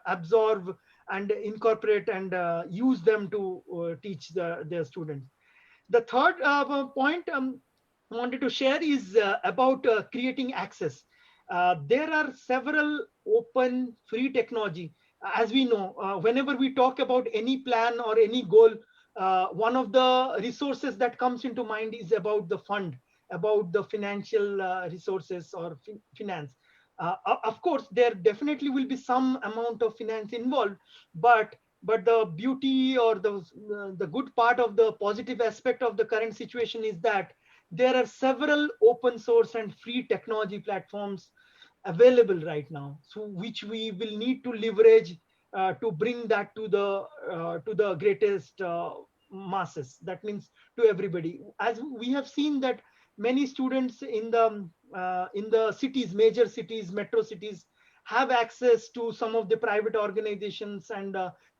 absorb and incorporate and use them to teach their students. The third point I wanted to share is about creating access. There are several open free technology. As we know, whenever we talk about any plan or any goal, one of the resources that comes into mind is about the fund, about the financial resources or finance. Of course, there definitely will be some amount of finance involved, but the beauty or the good part of the positive aspect of the current situation is that there are several open source and free technology platforms available right now, so which we will need to leverage to bring that to the greatest masses. That means to everybody. As we have seen that many students in the cities, major cities, metro cities, have access to some of the private organizations and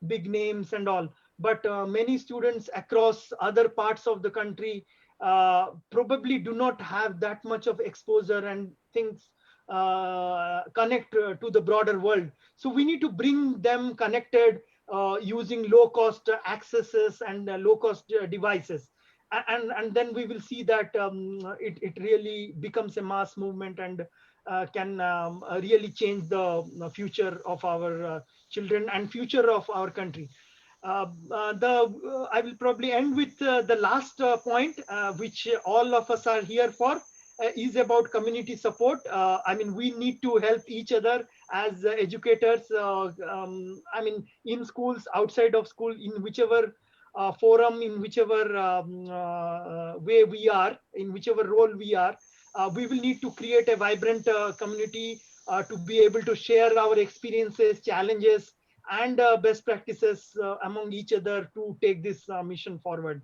big names and all, but many students across other parts of the country probably do not have that much of exposure and things connect to the broader world. So we need to bring them connected using low cost accesses and low cost devices. And then we will see that it really becomes a mass movement and can really change the future of our children and future of our country. I will probably end with the last point, which all of us are here for, is about community support. I mean, we need to help each other as educators. I mean, in schools, outside of school, in whichever forum, in whichever way we are, in whichever role we are, we will need to create a vibrant community to be able to share our experiences, challenges, and best practices among each other to take this mission forward.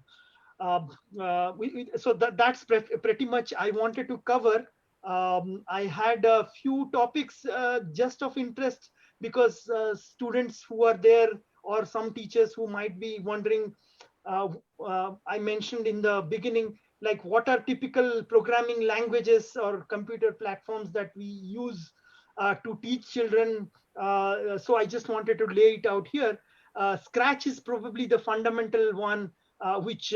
So that's pretty much I wanted to cover. I had a few topics just of interest because students who are there, or some teachers who might be wondering, I mentioned in the beginning, like what are typical programming languages or computer platforms that we use to teach children. So I just wanted to lay it out here. Scratch is probably the fundamental one, which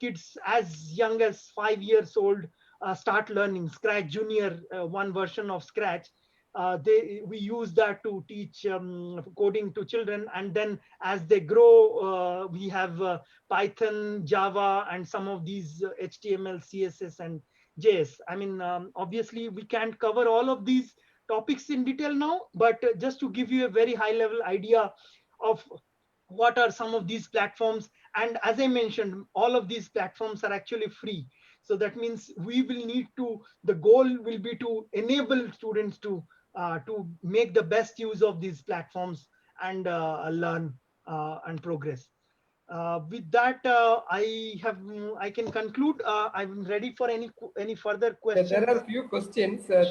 kids as young as 5 years old start learning. Scratch Junior, one version of Scratch. We use that to teach coding to children, and then as they grow, we have Python, Java, and some of these HTML, CSS, and JS. I mean, obviously we can't cover all of these topics in detail now, but just to give you a very high level idea of what are some of these platforms. And as I mentioned, all of these platforms are actually free. So that means we will need to, the goal will be to enable students to make the best use of these platforms and learn and progress. With that, I can conclude. I'm ready for any further questions. There are few questions. Sure.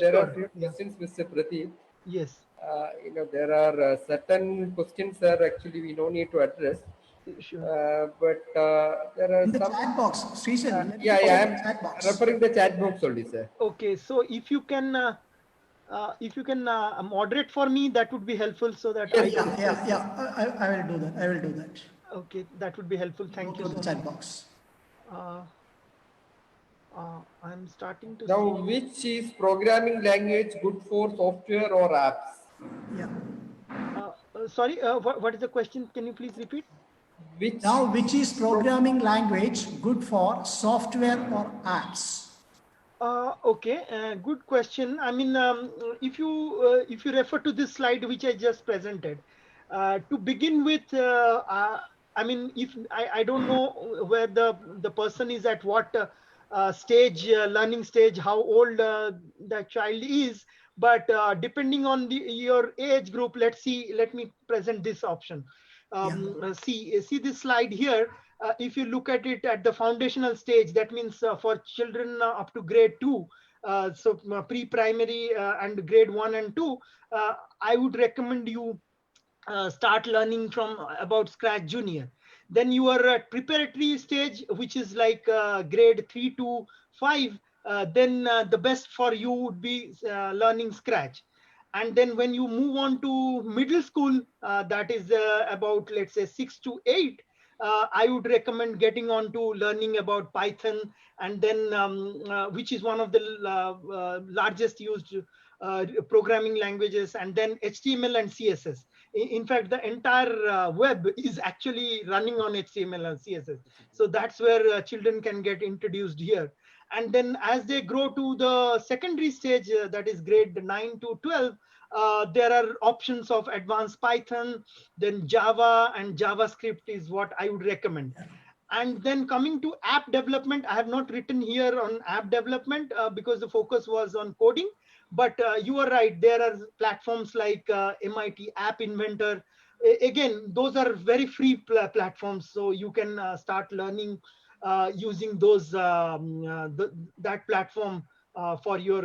Yeah. Mr. Pradeep. Yes. There are certain questions are actually we don't need to address. Sure. But there are In the some. chat box, Srishan, let me Yeah, follow I the am chat box. referring the chat box only, sir. Okay, so if you can moderate for me, that would be helpful, so that Yes, I will do that. I will do that. Okay, that would be helpful. Thank you Go to so the chat much. box. I'm starting to Now, see. which is programming language good for software or apps? Yeah. Sorry, what is the question? Can you please repeat? Which is programming language good for software or apps? Okay, good question. I mean, if you refer to this slide which I just presented, to begin with, I mean, if I don't know where the person is at what stage, learning stage, how old the child is, but depending on your age group, let me present this option. See this slide here. If you look at it at the foundational stage, that means for children up to grade 2, so pre-primary and grade 1 and 2, I would recommend you start learning from about Scratch Junior. Then you are at preparatory stage, which is like grade 3 to 5. Then the best for you would be learning Scratch. And then when you move on to middle school, that is about, let's say, 6 to 8, I would recommend getting on to learning about Python, and then which is one of the largest used programming languages, and then HTML and CSS. In fact, the entire web is actually running on HTML and CSS. So that's where children can get introduced here. And then as they grow to the secondary stage, that is grade 9 to 12, there are options of advanced Python, then Java and JavaScript is what I would recommend. And then coming to app development, I have not written here on app development because the focus was on coding. But you are right, there are platforms like MIT App Inventor. Again, those are very free platforms, so you can start learning using those that platform for your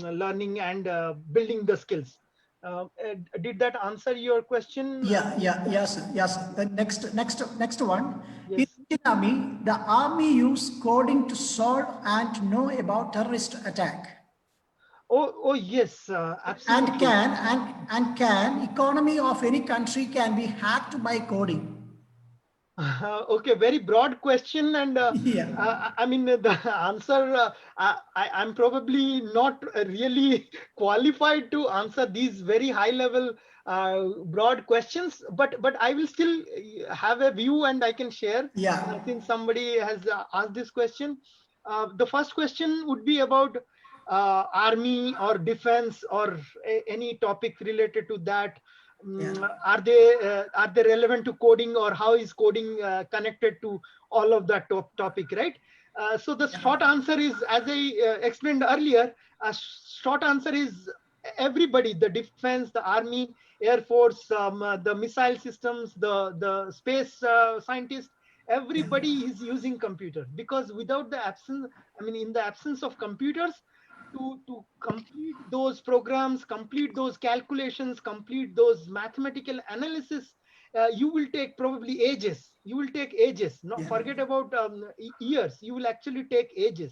learning and building the skills. Did that answer your question? Yes. The next one. Yes. In Indian Army, the army use coding to solve and to know about terrorist attack. Oh yes, absolutely. And can economy of any country can be hacked by coding? Okay, very broad question, and I mean the answer. I'm probably not really qualified to answer these very high level, broad questions, but I will still have a view, and I can share. Since somebody has asked this question, the first question would be about army or defense or any topic related to that. Are they relevant to coding, or how is coding connected to all of that topic, right? So the short answer is, as I explained earlier, short answer is everybody: the defense, the army, air force, the missile systems, the space scientists. Everybody is using computers, because without the absence, I mean, in the absence of computers, to complete those programs, complete those calculations, complete those mathematical analysis, you will take probably ages. You will take ages. Not forget about years. You will actually take ages.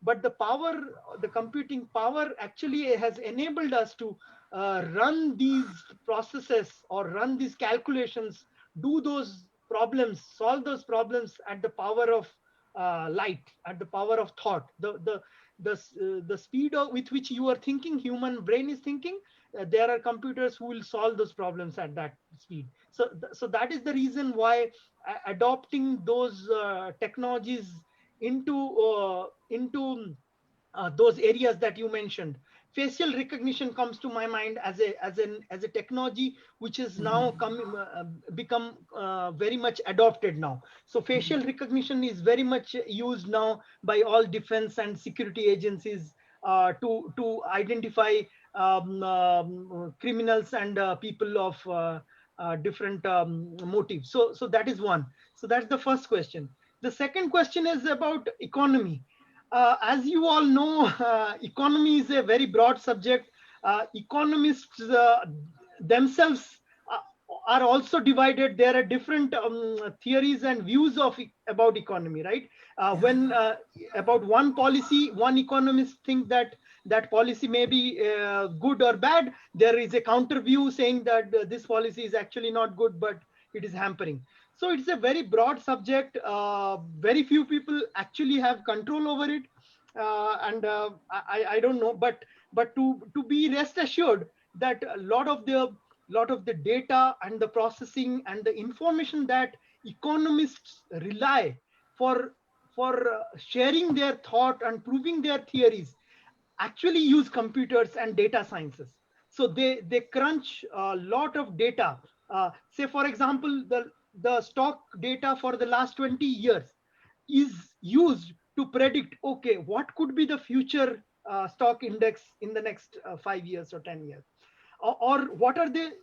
But the power, the computing power actually has enabled us to run these processes or run these calculations, do those problems, solve those problems at the power of light, at the power of thought. The speed with which you are thinking, human brain is thinking, there are computers who will solve those problems at that speed. So that is the reason why adopting those technologies into those areas that you mentioned. Facial recognition comes to my mind as a technology which is now become very much adopted now. So facial recognition is very much used now by all defense and security agencies to identify criminals and people of different motives. So that is one. So that's the first question. The second question is about economy. As you all know, economy is a very broad subject. Economists themselves are also divided. There are different theories and views about economy, right? When about one policy, one economist think that that policy may be good or bad. There is a counter view saying that this policy is actually not good, but it is hampering. So it's a very broad subject. Very few people actually have control over it, and I don't know. But to be rest assured that a lot of the data and the processing and the information that economists rely for sharing their thought and proving their theories actually use computers and data sciences. So they crunch a lot of data. Say for example, the stock data for the last 20 years is used to predict, okay, what could be the future stock index in the next 5 years or 10 years, or what are the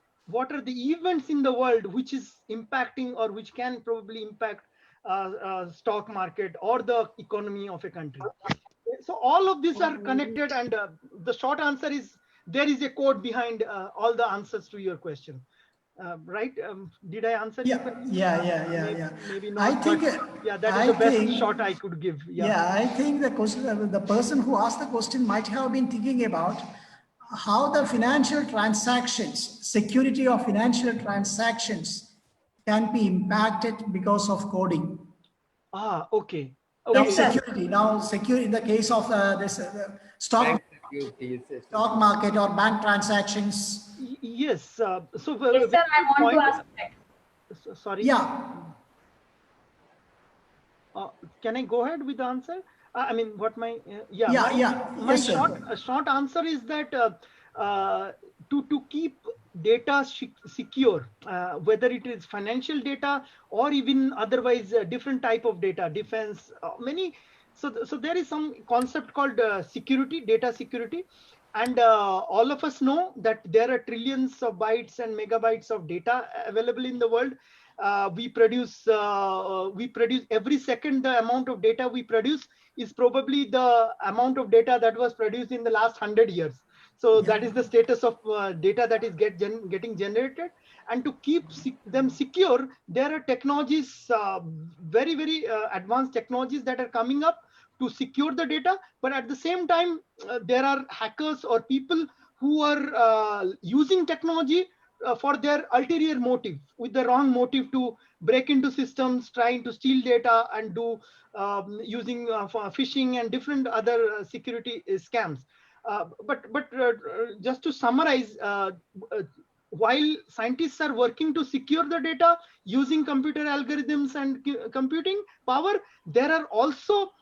events in the world which is impacting or which can probably impact stock market or the economy of a country. So all of these are connected, and the short answer is there is a code behind all the answers to your question. Right? Did I answer your question? Maybe not. I think, yeah, that is the best shot I could give. I think the question, the person who asked the question might have been thinking about how the financial transactions, security of financial transactions can be impacted because of coding. Okay. Now security, in the case of this stock market or bank transactions. Yes. So yes, sir, I want to ask that. Sorry. Yeah. Can I go ahead with the answer? I mean, what my my short answer is that to keep data secure, whether it is financial data or even otherwise different type of data, defense, many. So there is some concept called data security. And all of us know that there are trillions of bytes and megabytes of data available in the world. We produce every second. The amount of data we produce is probably the amount of data that was produced in the last 100 years. So that is the status of data that is getting generated. And to keep them secure, there are technologies, very, very advanced technologies that are coming up to secure the data. But at the same time, there are hackers or people who are using technology for their ulterior motive, with the wrong motive, to break into systems, trying to steal data and do using phishing and different other security scams. But just to summarize, while scientists are working to secure the data using computer algorithms and computing power, there are also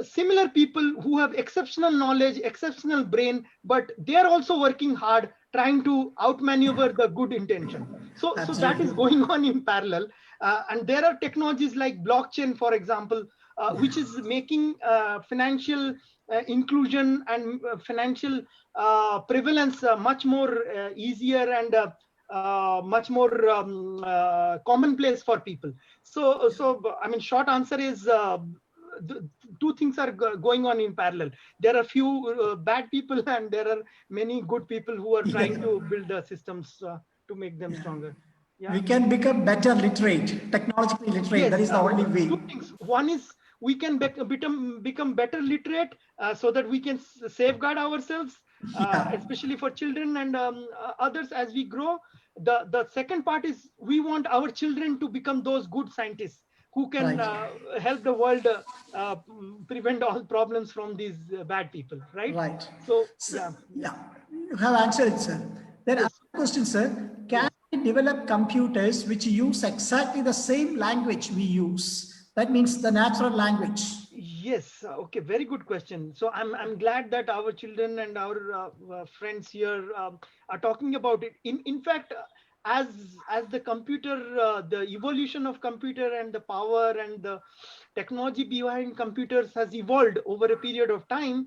similar people who have exceptional knowledge, exceptional brain, but they are also working hard trying to outmaneuver the good intention. So that is going on in parallel. And there are technologies like blockchain, for example, which is making financial inclusion and financial prevalence much more easier and much more commonplace for people. So I mean, short answer is the two things are going on in parallel. There are few bad people and there are many good people who are trying to build the systems to make them stronger. Yeah. We can become better literate, technologically literate. Yes, That is the only way. two things. One is we can become better literate so that we can safeguard ourselves, especially for children and others as we grow. The second part is we want our children to become those good scientists who can help the world prevent all problems from these bad people, right? Right. So, Yeah, you have answered it, sir. Then Yes. another question, sir. Can we develop computers which use exactly the same language we use? That means the natural language. Yes. Okay. Very good question. So I'm glad that our children and our friends here are talking about it. In fact, as the computer, the evolution of computer and the power and the technology behind computers has evolved over a period of time.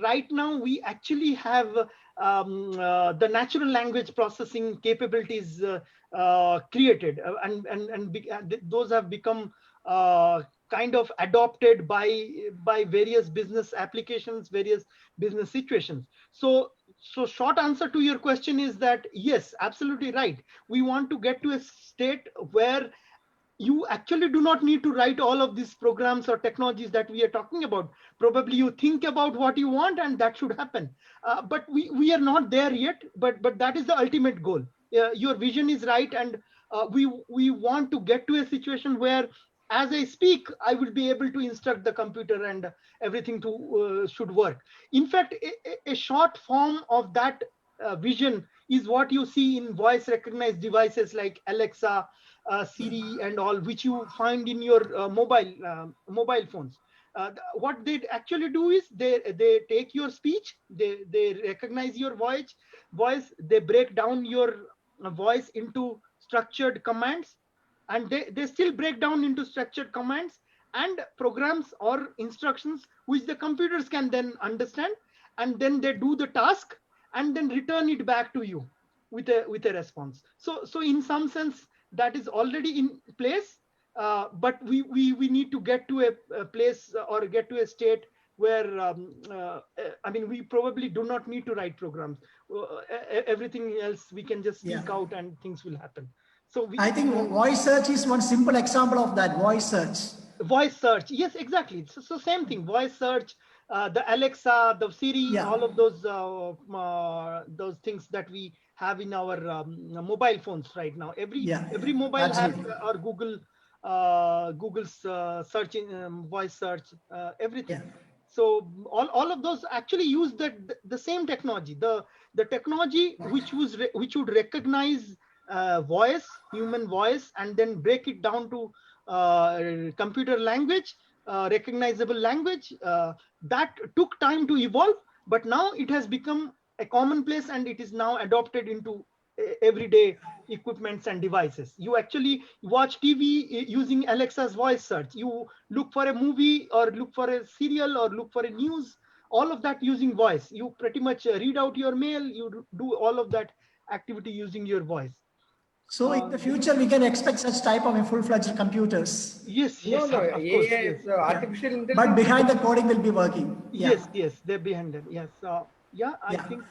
Right now, we actually have the natural language processing capabilities created, those have become kind of adopted by various business applications, various business situations. So short answer to your question is that yes, absolutely right. We want to get to a state where you actually do not need to write all of these programs or technologies that we are talking about. Probably you think about what you want and that should happen. But we are not there yet, but that is the ultimate goal. Your vision is right, and we want to get to a situation where as I speak, I will be able to instruct the computer and everything should work. In fact, a short form of that vision is what you see in voice recognized devices like Alexa, Siri, and all, which you find in your mobile phones. What they actually do is they take your speech, they recognize your voice, they break down your voice into structured commands, and they still break down into structured commands and programs or instructions which the computers can then understand, and then they do the task and then return it back to you with a response. So in some sense that is already in place, but we need to get to a place or get to a state where I mean, we probably do not need to write programs. Everything else we can just speak out and things will happen. So I think voice search is one simple example of that. Voice search. Voice search, yes, exactly. So same thing. Voice search, the Alexa, the Siri, all of those things that we have in our mobile phones right now. Every mobile has or Google's search voice search, everything. So all of those actually use the same technology, the technology which would recognize human voice, and then break it down to computer language, recognizable language. That took time to evolve, but now it has become a commonplace and it is now adopted into everyday equipments and devices. You actually watch TV using Alexa's voice search. You look for a movie or look for a serial or look for a news, all of that using voice. You pretty much read out your mail, you do all of that activity using your voice. So in the future, we can expect such type of full-fledged computers. Yes, No, of course, AI, yes. artificial intelligence. But behind the coding will be working. Yes, they're behind it. Yes. I think,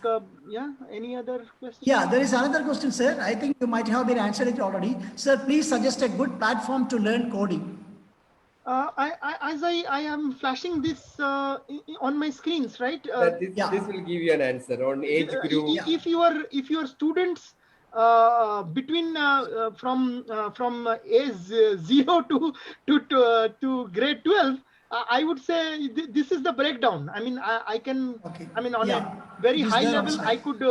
any other questions? Yeah, there is another question, sir. I think you might have been answered it already. Sir, please suggest a good platform to learn coding. I am flashing this on my screens, right? This will give you an answer on age group. If your students between from age 0 to grade 12, I would say this is the breakdown. I mean, I can. Okay. I mean, on a very high level, I could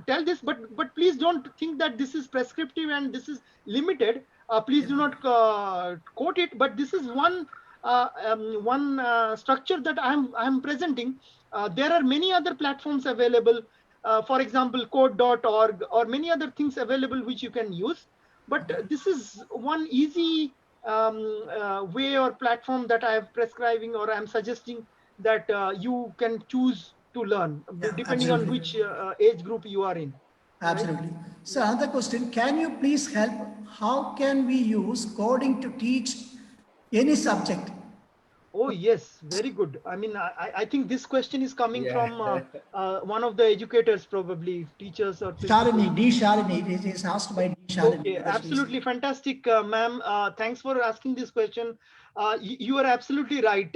tell this, but please don't think that this is prescriptive and this is limited. Please do not quote it. But this is one structure that I'm presenting. There are many other platforms available. For example, code.org or many other things available which you can use. But this is one easy way or platform that I am prescribing or I'm suggesting that you can choose to learn depending on which age group you are in. Absolutely. Right? So another question, can you please help? How can we use coding to teach any subject? Oh, yes, very good. I mean, I think this question is coming Yeah. from one of the educators, probably teachers or principals. Shalini, D. Shalini, it is asked by D. Okay, Shalini. That's reason. absolutely fantastic, ma'am. Thanks for asking this question. You are absolutely right.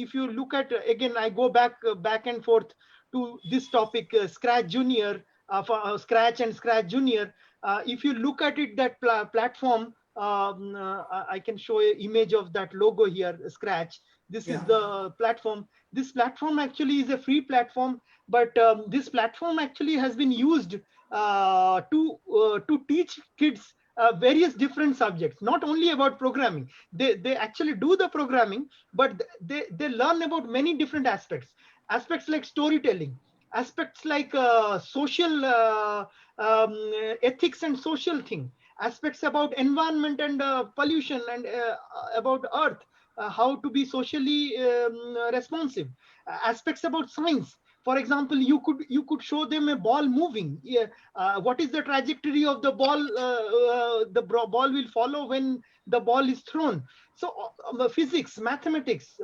If you look at again, I go back and forth to this topic, Scratch Junior, Scratch and Scratch Junior. If you look at it, that platform, I can show an image of that logo here, Scratch. This is Yeah. the platform. This platform actually is a free platform, but this platform actually has been used to teach kids various different subjects, not only about programming. They actually do the programming, but they learn about many different aspects like storytelling, aspects like social ethics and social thing, aspects about environment and pollution, and about earth, how to be socially responsive, aspects about science. For example, you could show them a ball moving. Yeah, what is the trajectory of the ball? Ball will follow when the ball is thrown. So physics, mathematics,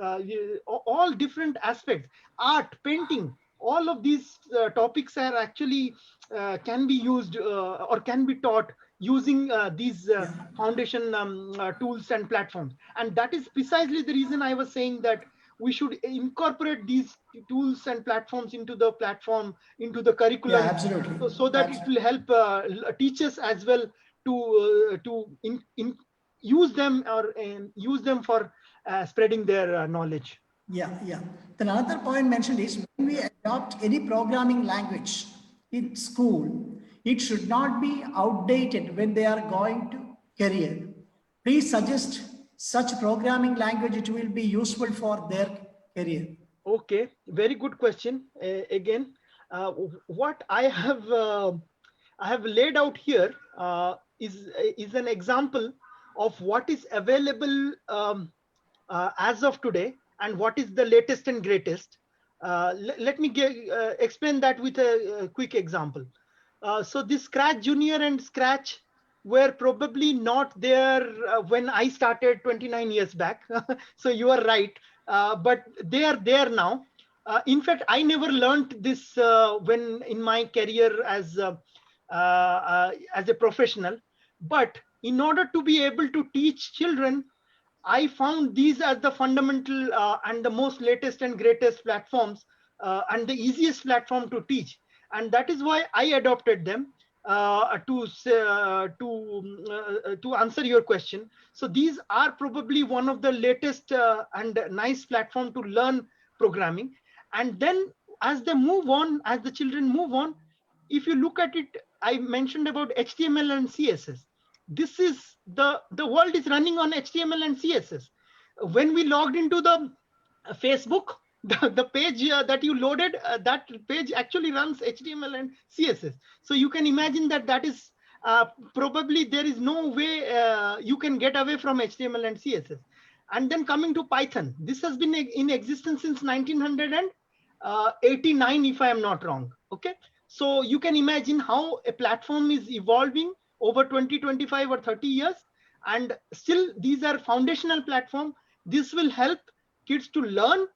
all different aspects, art, painting, all of these topics are actually can be used or can be taught using these Yeah. foundation tools and platforms. And that is precisely the reason I was saying that we should incorporate these tools and platforms into the Yeah, curriculum, absolutely. so that it will help teachers as well to use them, or use them for spreading their knowledge. Yeah, yeah. Then another point mentioned is when we adopt any programming language in school, it should not be outdated when they are going to career. Please suggest such programming language it will be useful for their career. Okay, very good question. Again, what I have laid out here is an example of what is available as of today, and what is the latest and greatest. Let me explain that with a quick example. So this Scratch Junior and Scratch were probably not there when I started 29 years back. So you are right, but they are there now. In fact, I never learned this when in my career as a professional. But in order to be able to teach children, I found these as the fundamental and the most latest and greatest platforms, and the easiest platform to teach. And that is why I adopted them to answer your question. So these are probably one of the latest and nice platform to learn programming. And then as the children move on, if you look at it, I mentioned about HTML and CSS. This is the world is running on HTML and CSS. When we logged into the Facebook, the page that you loaded, that page actually runs HTML and CSS. So you can imagine that is probably there is no way you can get away from HTML and CSS. And then coming to Python, this has been in existence since 1989, if I am not wrong. Okay, so you can imagine how a platform is evolving over 20, 25 or 30 years, and still these are foundational platform. This will help kids to learn,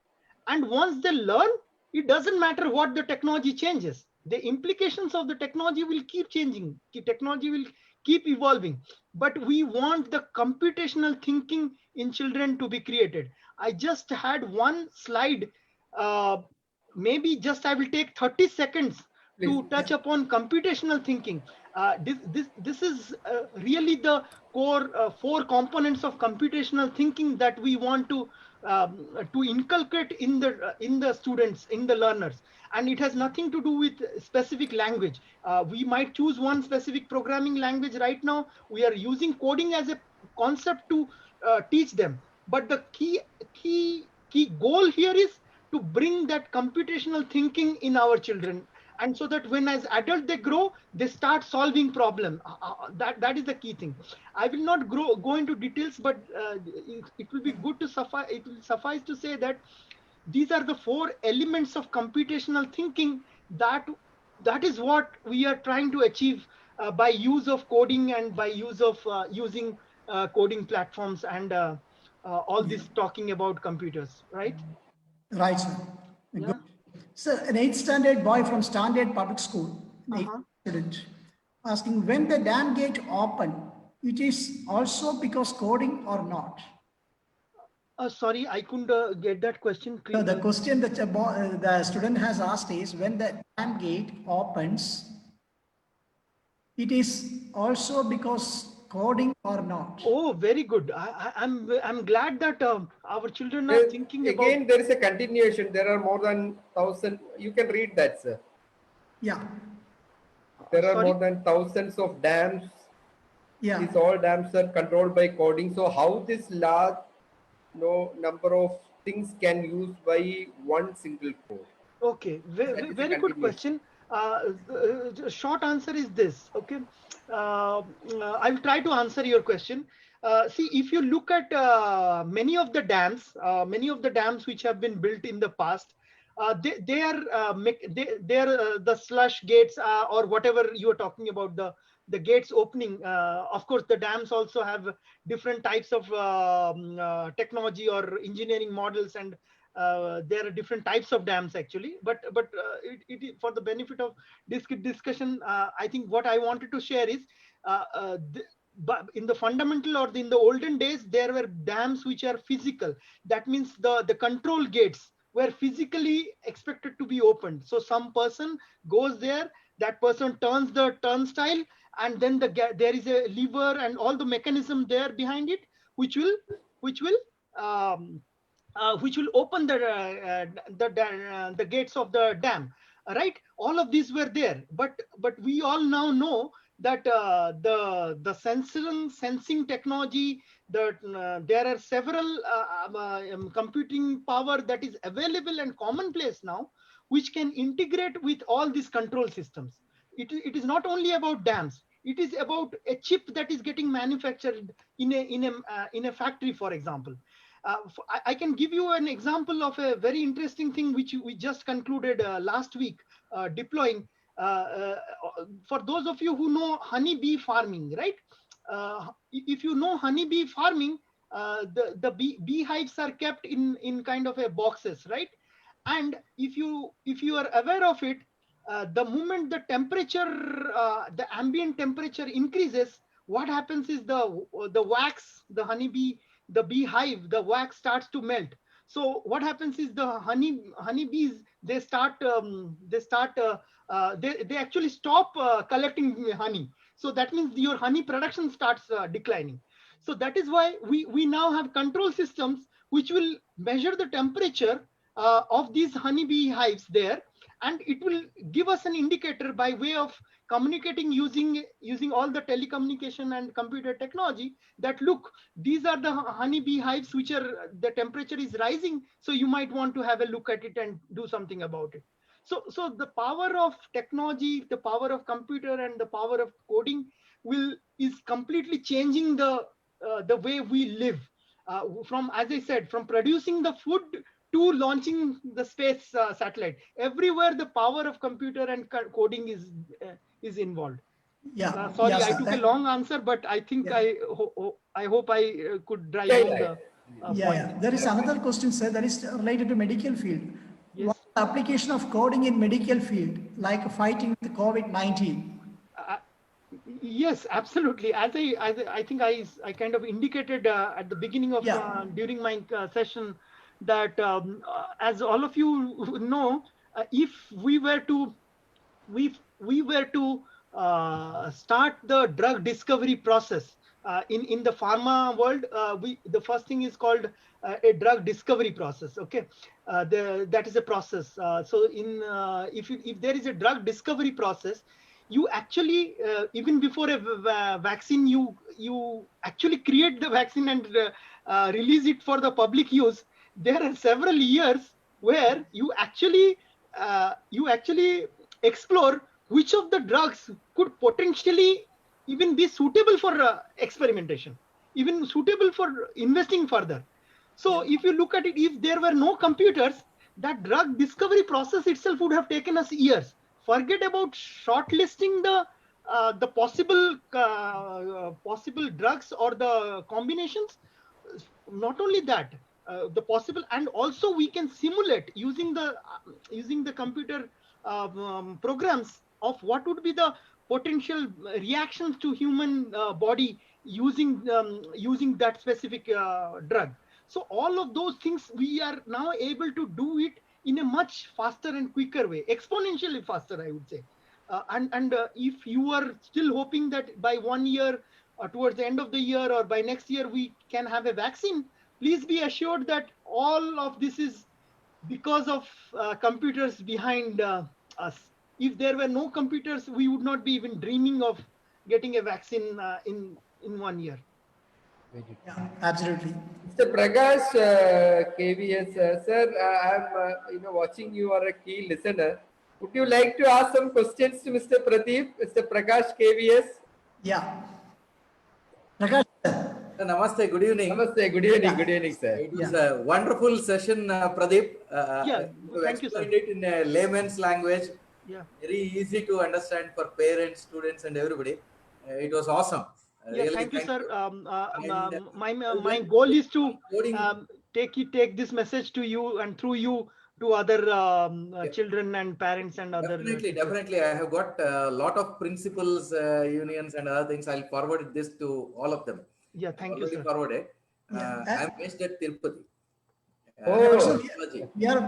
and once they learn, it doesn't matter what the technology changes. The implications of the technology will keep changing. The technology will keep evolving, but we want the computational thinking in children to be created. I just had one slide. Maybe just I will take 30 seconds Please. to touch upon computational thinking. This is really the core four components of computational thinking that we want to inculcate in the students, in the learners. And it has nothing to do with specific language. We might choose one specific programming language right now. We are using coding as a concept to teach them. But the key goal here is to bring that computational thinking in our children, and so that when as adult they grow, they start solving problem. That is the key thing. I will not go into details, but it will be good to suffice. It will suffice to say that these are the four elements of computational thinking that is what we are trying to achieve by use of coding, and by use of using coding platforms and all this talking about computers, right? Right, sir. Yeah. Good. Sir, an 8th standard boy from Standard Public School, an 8th Uh-huh. student, asking when the dam gate open, it is also because coding or not? Sorry, I couldn't get that question. No, the question that the student has asked is when the dam gate opens, it is also because coding or not? Oh, very good. I'm glad that our children are thinking about. Again, there is a continuation. There are more than 1,000. You can read that, sir. Yeah, There are Sorry? more than thousands of dams. yeah. These all dams are controlled by coding. So how this large number of things can use by one single code? Okay, That is a very good continuation. question. The short answer is this. Okay, I'll try to answer your question. See, if you look at many of the dams which have been built in the past, they are the slush gates or whatever you are talking about, the gates opening. Of course, the dams also have different types of technology or engineering models, and there are different types of dams actually, but for the benefit of this discussion, I think what I wanted to share is but in the fundamental or in the olden days, there were dams which are physical. That means the control gates were physically expected to be opened. So some person goes there, that person turns the turnstile, and then there is a lever and all the mechanism there behind it, which will which will um, which will open the gates of the dam, right? All of these were there, but we all now know that the sensing technology, there are several computing power that is available and commonplace now, which can integrate with all these control systems. It is not only about dams, it is about a chip that is getting manufactured in a factory, for example. I can give you an example of a very interesting thing which we just concluded last week deploying. For those of you who know honeybee farming, right? If you know honeybee farming, the beehives are kept in kind of a boxes, right? And if you are aware of it, the moment the temperature, the ambient temperature increases, what happens is the wax, the honeybee, the beehive, the wax starts to melt. So what happens is the honeybees, they actually stop collecting honey. So that means your honey production starts declining. So that is why we now have control systems which will measure the temperature of these honeybee hives there, and it will give us an indicator by way of communicating using all the telecommunication and computer technology, that look, these are the honeybee hives which are, the temperature is rising, so you might want to have a look at it and do something about it. So the power of technology, the power of computer, and the power of coding is completely changing the way we live, from, as I said, from producing the food to launching the space satellite. Everywhere the power of computer and coding is involved. Yeah, Sorry, yeah, I sir. took a long answer, but I think Yeah. I hope I could drive Yeah, home yeah, the Yeah, point. yeah. There is another question, sir, that is related to medical field. Yes. What is the application of coding in medical field, like fighting with COVID-19? Yes, absolutely. I think I kind of indicated at the beginning of Yeah. during my session that as all of you know, if we were to we were to start the drug discovery process in the pharma world, the first thing is called a drug discovery process. Okay, that is a process. So if there is a drug discovery process, you actually even before a vaccine, you actually create the vaccine and release it for the public use. There are several years where you actually explore which of the drugs could potentially even be suitable for experimentation, even suitable for investing further. So if you look at it, if there were no computers, that drug discovery process itself would have taken us years. Forget about shortlisting the possible drugs or the combinations. not only that, the possible, and also we can simulate using the computer programs of what would be the potential reactions to human body using that specific drug. So all of those things we are now able to do it in a much faster and quicker way, exponentially faster, I would say. And if you are still hoping that by 1 year, towards the end of the year or by next year we can have a vaccine, please be assured that all of this is because of computers behind us. If there were no computers, we would not be even dreaming of getting a vaccine in 1 year. Yeah, absolutely. Mr. Prakash KVS, sir, I'm watching you are a key listener. Would you like to ask some questions to Mr. Pradeep, Mr. Prakash KVS? Yeah. Prakash, sir. Namaste, good evening. Namaste, good evening, sir. It was a wonderful session, Pradeep. Yeah, thank you, sir. Explained it in a layman's language, Yeah. very easy to understand for parents, students, and everybody. It was awesome. Yeah, Really, thank you, sir. And, My goal is to coding, take this message to you and through you to other children and parents and other. definitely. I have got a lot of principals, unions, and other things. I'll forward this to all of them. Yeah, thank you, Already sir. forwarded. Yeah. I'm based at Tirupati. Oh. We are,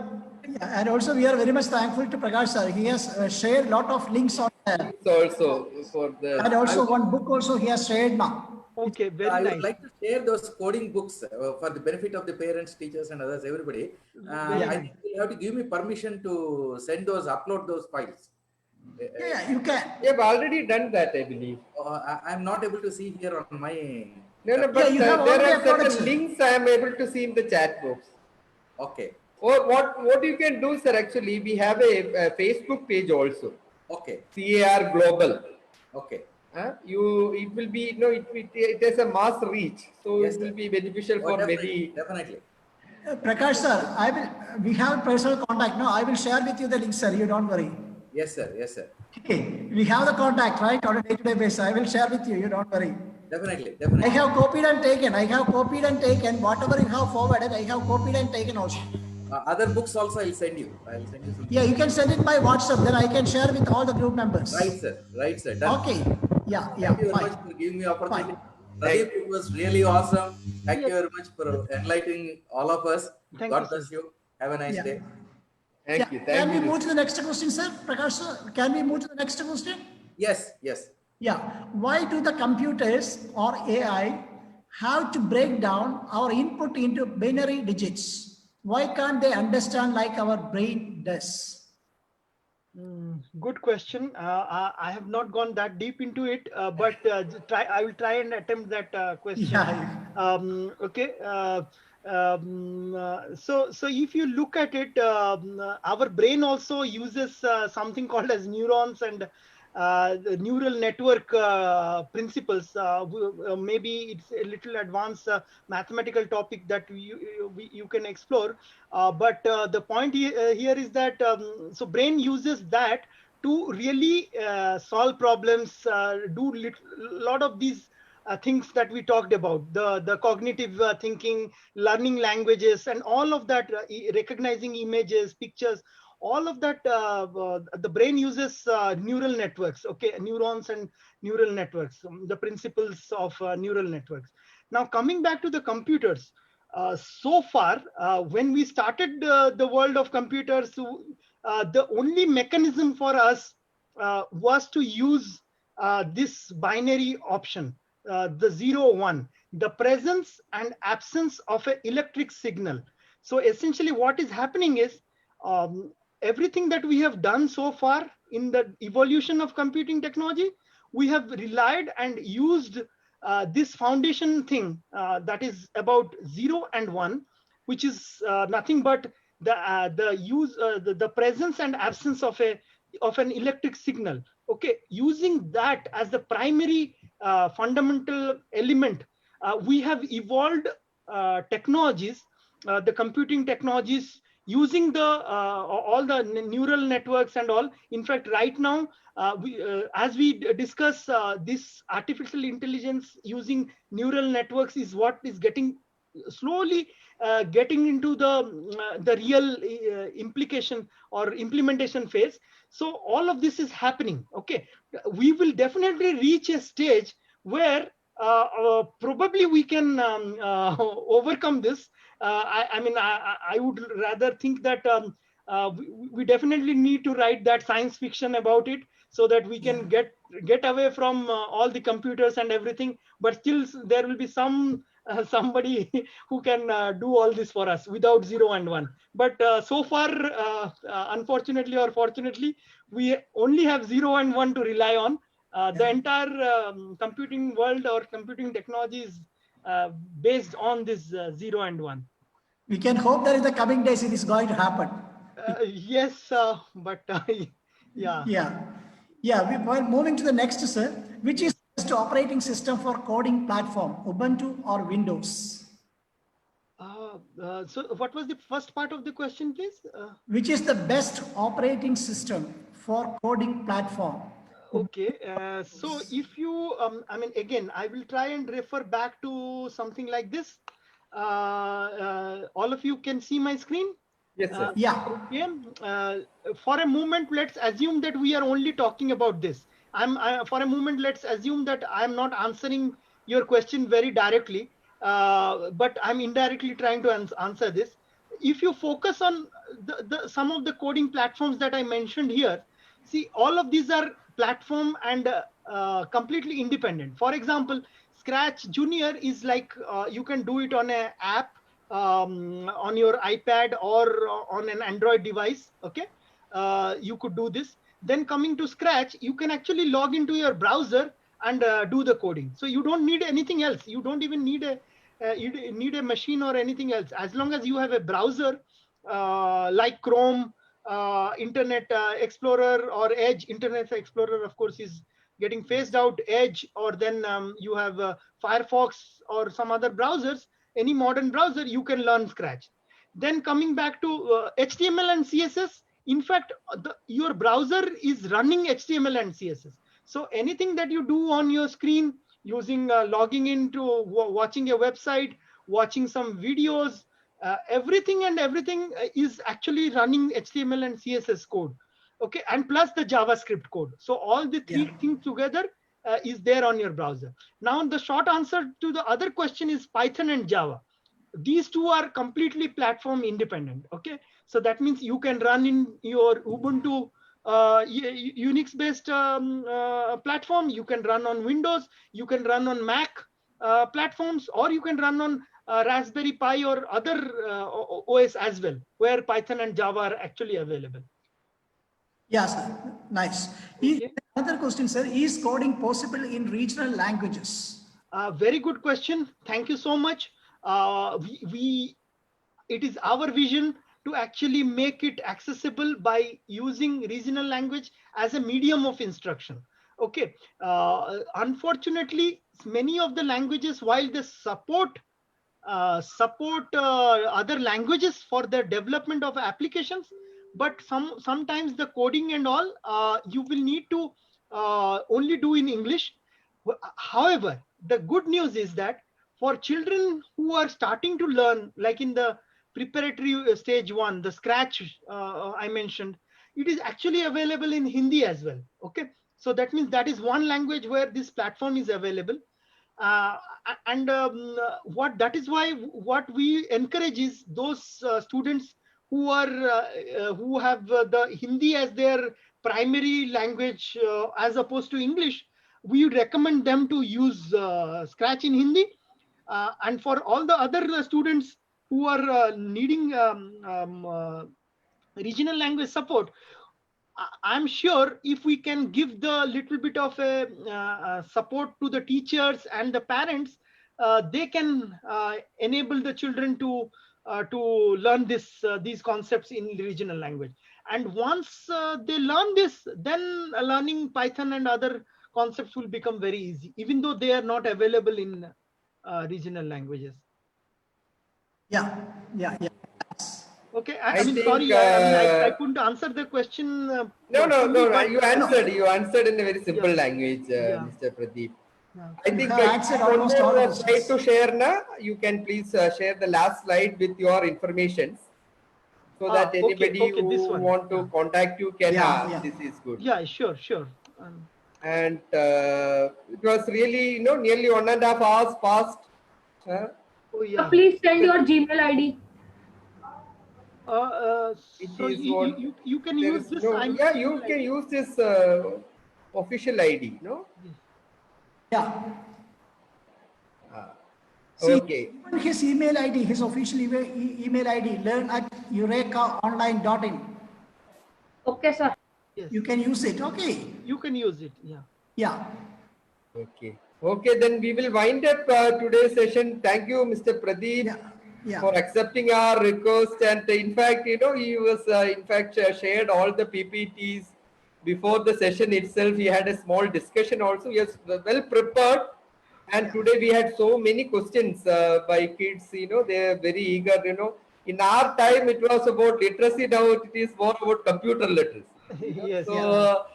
yeah, and also we are very much thankful to Prakash sir. He has shared a lot of links on there. Also for the And also one book also he has shared now. Okay, I very would nice. like to share those coding books for the benefit of the parents, teachers, and others, everybody. I think you'll have to give me permission to send those, upload those files. Yeah, you can. you have already done that, I believe. I'm not able to see here on my. No, but you have there already are uploaded, certain sir. links I am able to see in the chat box. Okay. Or what you can do, sir, actually, we have a Facebook page also, Okay. CAR Global. Okay. It will be, it has a mass reach, so Yes, it will sir. be beneficial for many. Definitely. Prakash sir, we have personal contact. No, I will share with you the link, sir. You don't worry. Yes, sir. Yes, sir. Okay, we have the contact, right, on a day-to-day basis. I will share with you. You don't worry. Definitely. I have copied and taken. Whatever you have forwarded, I have copied and taken also. Other books also I'll send you. Something. Yeah, you can send it by WhatsApp. Then I can share with all the group members. Right, sir. Right, sir. Done. Okay. Yeah. Thank you very Fine. much for giving me opportunity. Fine. Pradeep, it was really awesome. Thank you very much for enlightening all of us. Thank God you, sir. bless you. Have a nice Yeah. day. Thank you. Can we you. move to the next question, sir? Prakash sir, can we move to the next question? Yes, yes. Yeah. Why do the computers or AI have to break down our input into binary digits? Why can't they understand like our brain does? Good question. I have not gone that deep into it, but I will try and attempt that question. Yeah. Okay. So if you look at it, our brain also uses something called as neurons and the neural network principles. Maybe it's a little advanced mathematical topic that you can explore. But the point here is that so brain uses that to really solve problems, do a lot of these things that we talked about, the cognitive thinking, learning languages, and all of that, recognizing images, pictures, all of that. The brain uses neural networks, okay, neurons and neural networks, the principles of neural networks. Now, coming back to the computers, so far, when we started the world of computers, the only mechanism for us was to use this binary option, the 0, 1, the presence and absence of an electric signal. So essentially what is happening is everything that we have done so far in the evolution of computing technology, we have relied and used this foundation thing that is about 0 and 1, which is nothing but the presence and absence of an electric signal. Okay, using that as the primary fundamental element, we have evolved technologies, the computing technologies, using the all the neural networks and all. In fact, right now, as we discuss, this artificial intelligence using neural networks is what is getting slowly getting into the real implication or implementation phase. So all of this is happening. Okay, we will definitely reach a stage where probably we can overcome this. I mean, I would rather think that we definitely need to write that science fiction about it, so that we can get away from all the computers and everything. But still, there will be somebody who can do all this for us without 0 and 1. But so far, unfortunately or fortunately, we only have 0 and 1 to rely on. The entire computing world or computing technology is based on this 0 and 1. We can hope that in the coming days it is going to happen. Yes, but yeah. Yeah. While moving to the next, sir, which is the best operating system for coding platform, Ubuntu or Windows? So what was the first part of the question, please? Which is the best operating system for coding platform? Okay, so if you, I mean, again, I will try and refer back to something like this. All of you can see my screen? Yes, sir. Yeah. Okay. For a moment, let's assume that we are only talking about this. For a moment, let's assume that I'm not answering your question very directly, but I'm indirectly trying to answer this. If you focus on some of the coding platforms that I mentioned here, see, all of these are platform and completely independent. For example, Scratch Junior is like you can do it on an app, on your iPad or on an Android device. Okay, you could do this. Then coming to Scratch, you can actually log into your browser and do the coding. So you don't need anything else. You don't even need a machine or anything else. As long as you have a browser like Chrome, Internet Explorer or Edge. Internet Explorer, of course, is getting phased out. Edge, or then you have Firefox or some other browsers. Any modern browser, you can learn Scratch. Then coming back to HTML and CSS, in fact, your browser is running HTML and CSS. So anything that you do on your screen using logging into watching a website, watching some videos, everything is actually running HTML and CSS code. Okay, and plus the JavaScript code. So all the three things together is there on your browser. Now, the short answer to the other question is Python and Java. These two are completely platform independent. Okay, so that means you can run in your Ubuntu Unix based platform, you can run on Windows, you can run on Mac platforms, or you can run on Raspberry Pi or other OS as well, where Python and Java are actually available. Yes, sir. Nice. Okay. Another question, sir, is coding possible in regional languages? Very good question. Thank you so much. It is our vision to actually make it accessible by using regional language as a medium of instruction. Okay. Unfortunately, many of the languages, while they support other languages for the development of applications, but sometimes the coding and all you will need to only do in English. However, the good news is that for children who are starting to learn, like in the preparatory stage 1, the Scratch I mentioned, it is actually available in Hindi as well. Okay, so that means that is one language where this platform is available. That is why what we encourage is those students who have the Hindi as their primary language as opposed to English. We recommend them to use Scratch in Hindi, and for all the other students who are needing regional language support, I'm sure if we can give the little bit of a support to the teachers and the parents, they can enable the children to learn these concepts in regional language. And once they learn this, then learning Python and other concepts will become very easy, even though they are not available in regional languages. Yeah. Okay, I mean, think, sorry, I couldn't answer the question. No. fully, but- You answered. You answered in a very simple Yeah. language, Yeah. Mr. Pradeep. I You think have answered one almost all more the slide questions. to share now. You can please share the last slide with your informations, so that anybody okay, this who one. want to contact you can. Yeah. This is good. Yeah, sure. And it was really, nearly 1.5 hours passed. Oh yeah. Please send your Gmail ID. It So is what you can there use is this. no. I'm Yeah, you can use this official ID. No. Yeah. See, Okay. even his email ID, his official email ID, learn@eurekaonline.in. Okay, sir. Yes. You can use it. Okay. You can use it. Yeah. Yeah. Okay. Okay, then we will wind up today's session. Thank you, Mr. Pradeep, Yeah. for accepting our request. And in fact, he was shared all the PPTs before the session itself. He had a small discussion also. He was well prepared. And today we had so many questions by kids. They are very eager. In our time it was about literacy. Now it is more about computer literacy. Yes. So.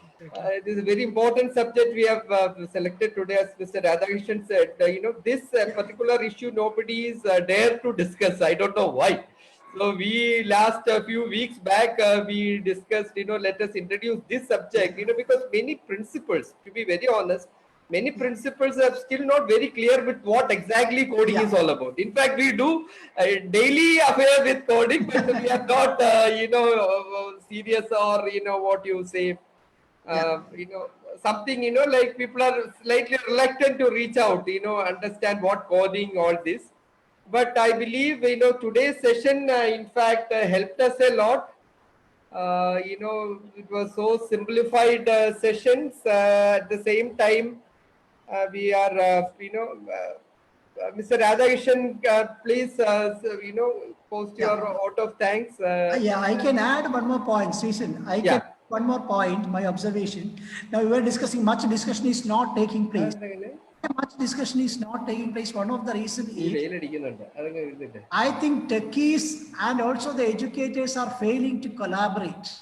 It is a very important subject we have selected today, as Mr. Radhakrishnan said. This particular issue nobody is dare to discuss. I don't know why. So we last a few weeks back we discussed. Let us introduce this subject. Because many principles, to be very honest, many principles are still not very clear with what exactly coding is all about. In fact, we do daily affair with coding, but we are not serious, or what you say. Something, like people are slightly reluctant to reach out, understand what coding, all this. But I believe, today's session, in fact, helped us a lot. It was so simplified sessions. At the same time, we are, Mr. Radhakrishnan, please, post your vote of thanks. Yeah, I can add one more point, Susan. I can one more point, my observation. Now we were discussing, much discussion is not taking place. Much discussion is not taking place. One of the reasons is, I think techies and also the educators are failing to collaborate.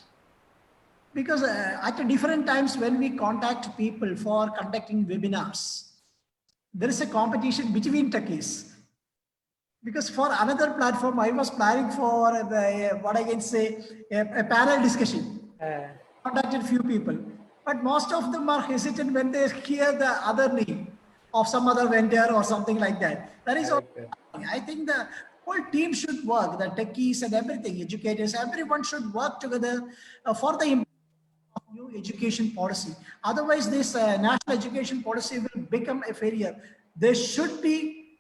Because at different times when we contact people for conducting webinars, there is a competition between techies. Because for another platform, I was planning for what I can say, a panel discussion. Contacted few people, but most of them are hesitant when they hear the other name of some other vendor or something like that. That is all. I think the whole team should work, the techies and everything, educators, everyone should work together for the implementation of new education policy. Otherwise, this national education policy will become a failure. There should be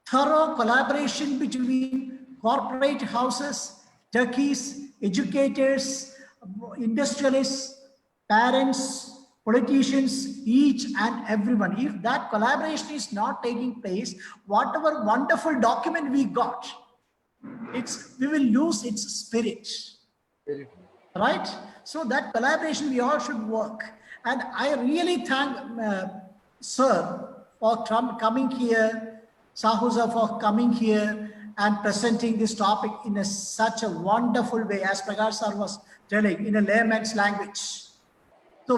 thorough collaboration between corporate houses, techies, educators, industrialists, parents, politicians, each and everyone. If that collaboration is not taking place, whatever wonderful document we got, we will lose its spirit. Right? So that collaboration, we all should work. And I really thank Sir for coming here, Sahuja for coming here and presenting this topic in such a wonderful way, as Prakash sir was telling, in a layman's language. So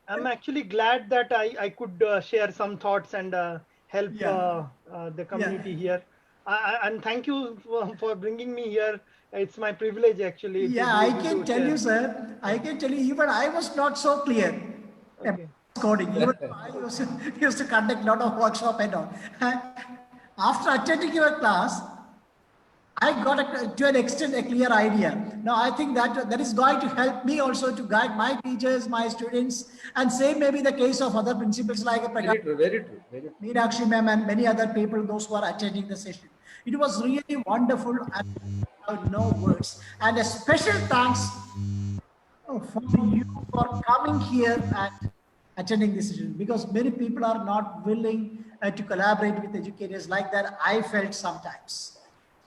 I'm actually glad that I could share some thoughts and help the community here. And thank you for bringing me here. It's my privilege actually. Yeah, I can tell you, sir. I can tell you, even I was not so clear. Okay. Coding. Even I used to conduct a lot of workshop and all. After attending your class, I got to an extent a clear idea. Now I think that is going to help me also to guide my teachers, my students, and same may be the case of other principals like very true, very true. Meenakshi ma'am and many other people, those who are attending the session. It was really wonderful and I have no words. And a special thanks for you for coming here and attending this session, because many people are not willing to collaborate with educators like that. I felt sometimes.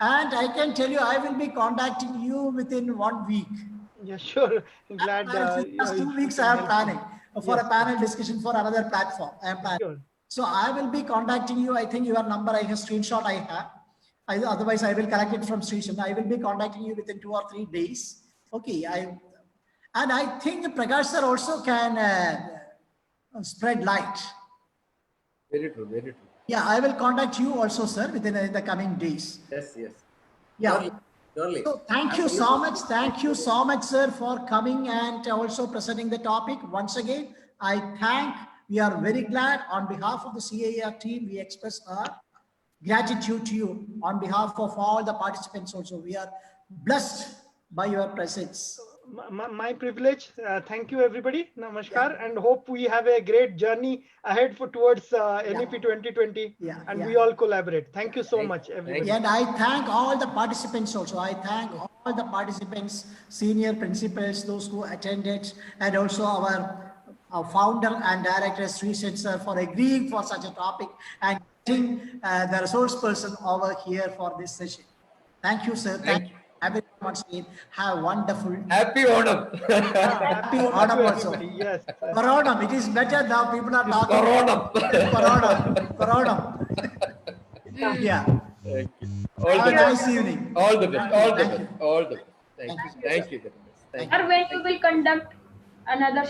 And I can tell you, I will be contacting you within 1 week. Yeah, sure. I'm glad. Just 2 weeks I am planning for a panel discussion for another platform. I am planning. Sure. So I will be contacting you. I think your number, I have screenshot I have. Otherwise, I will collect it from Station. I will be contacting you within 2 or 3 days. Okay. And I think Prakash sir also can spread light. Very true, very true. Yeah, I will contact you also, sir, within the coming days. Yes, yes. Yeah. Surely, surely. So thank you so much. Thank you so much, sir, for coming and also presenting the topic. Once again, we are very glad on behalf of the CAER team, we express our gratitude to you on behalf of all the participants also. We are blessed by your presence. My privilege. Thank you, everybody. Namaskar, and hope we have a great journey ahead towards NEP 2020, Yeah, and yeah. we all collaborate. Thank you so much, everybody. And I thank all the participants also. I thank all the participants, senior principals, those who attended, and also our founder and director, Sri Sen sir, for agreeing for such a topic and getting the resource person over here for this session. Thank you, sir. Thank you. Everyone once again, have a wonderful, Happy Onam. happy Onam Onam to also. everybody. Yes. Coronam, it is better now. People are talking. Coronam. Coronam. Yeah. Thank you. All Have the a best. nice evening. All the best. All the Thank best. you. All the best. Thank you. Thank you very much. Thank you. Sir, when you will conduct another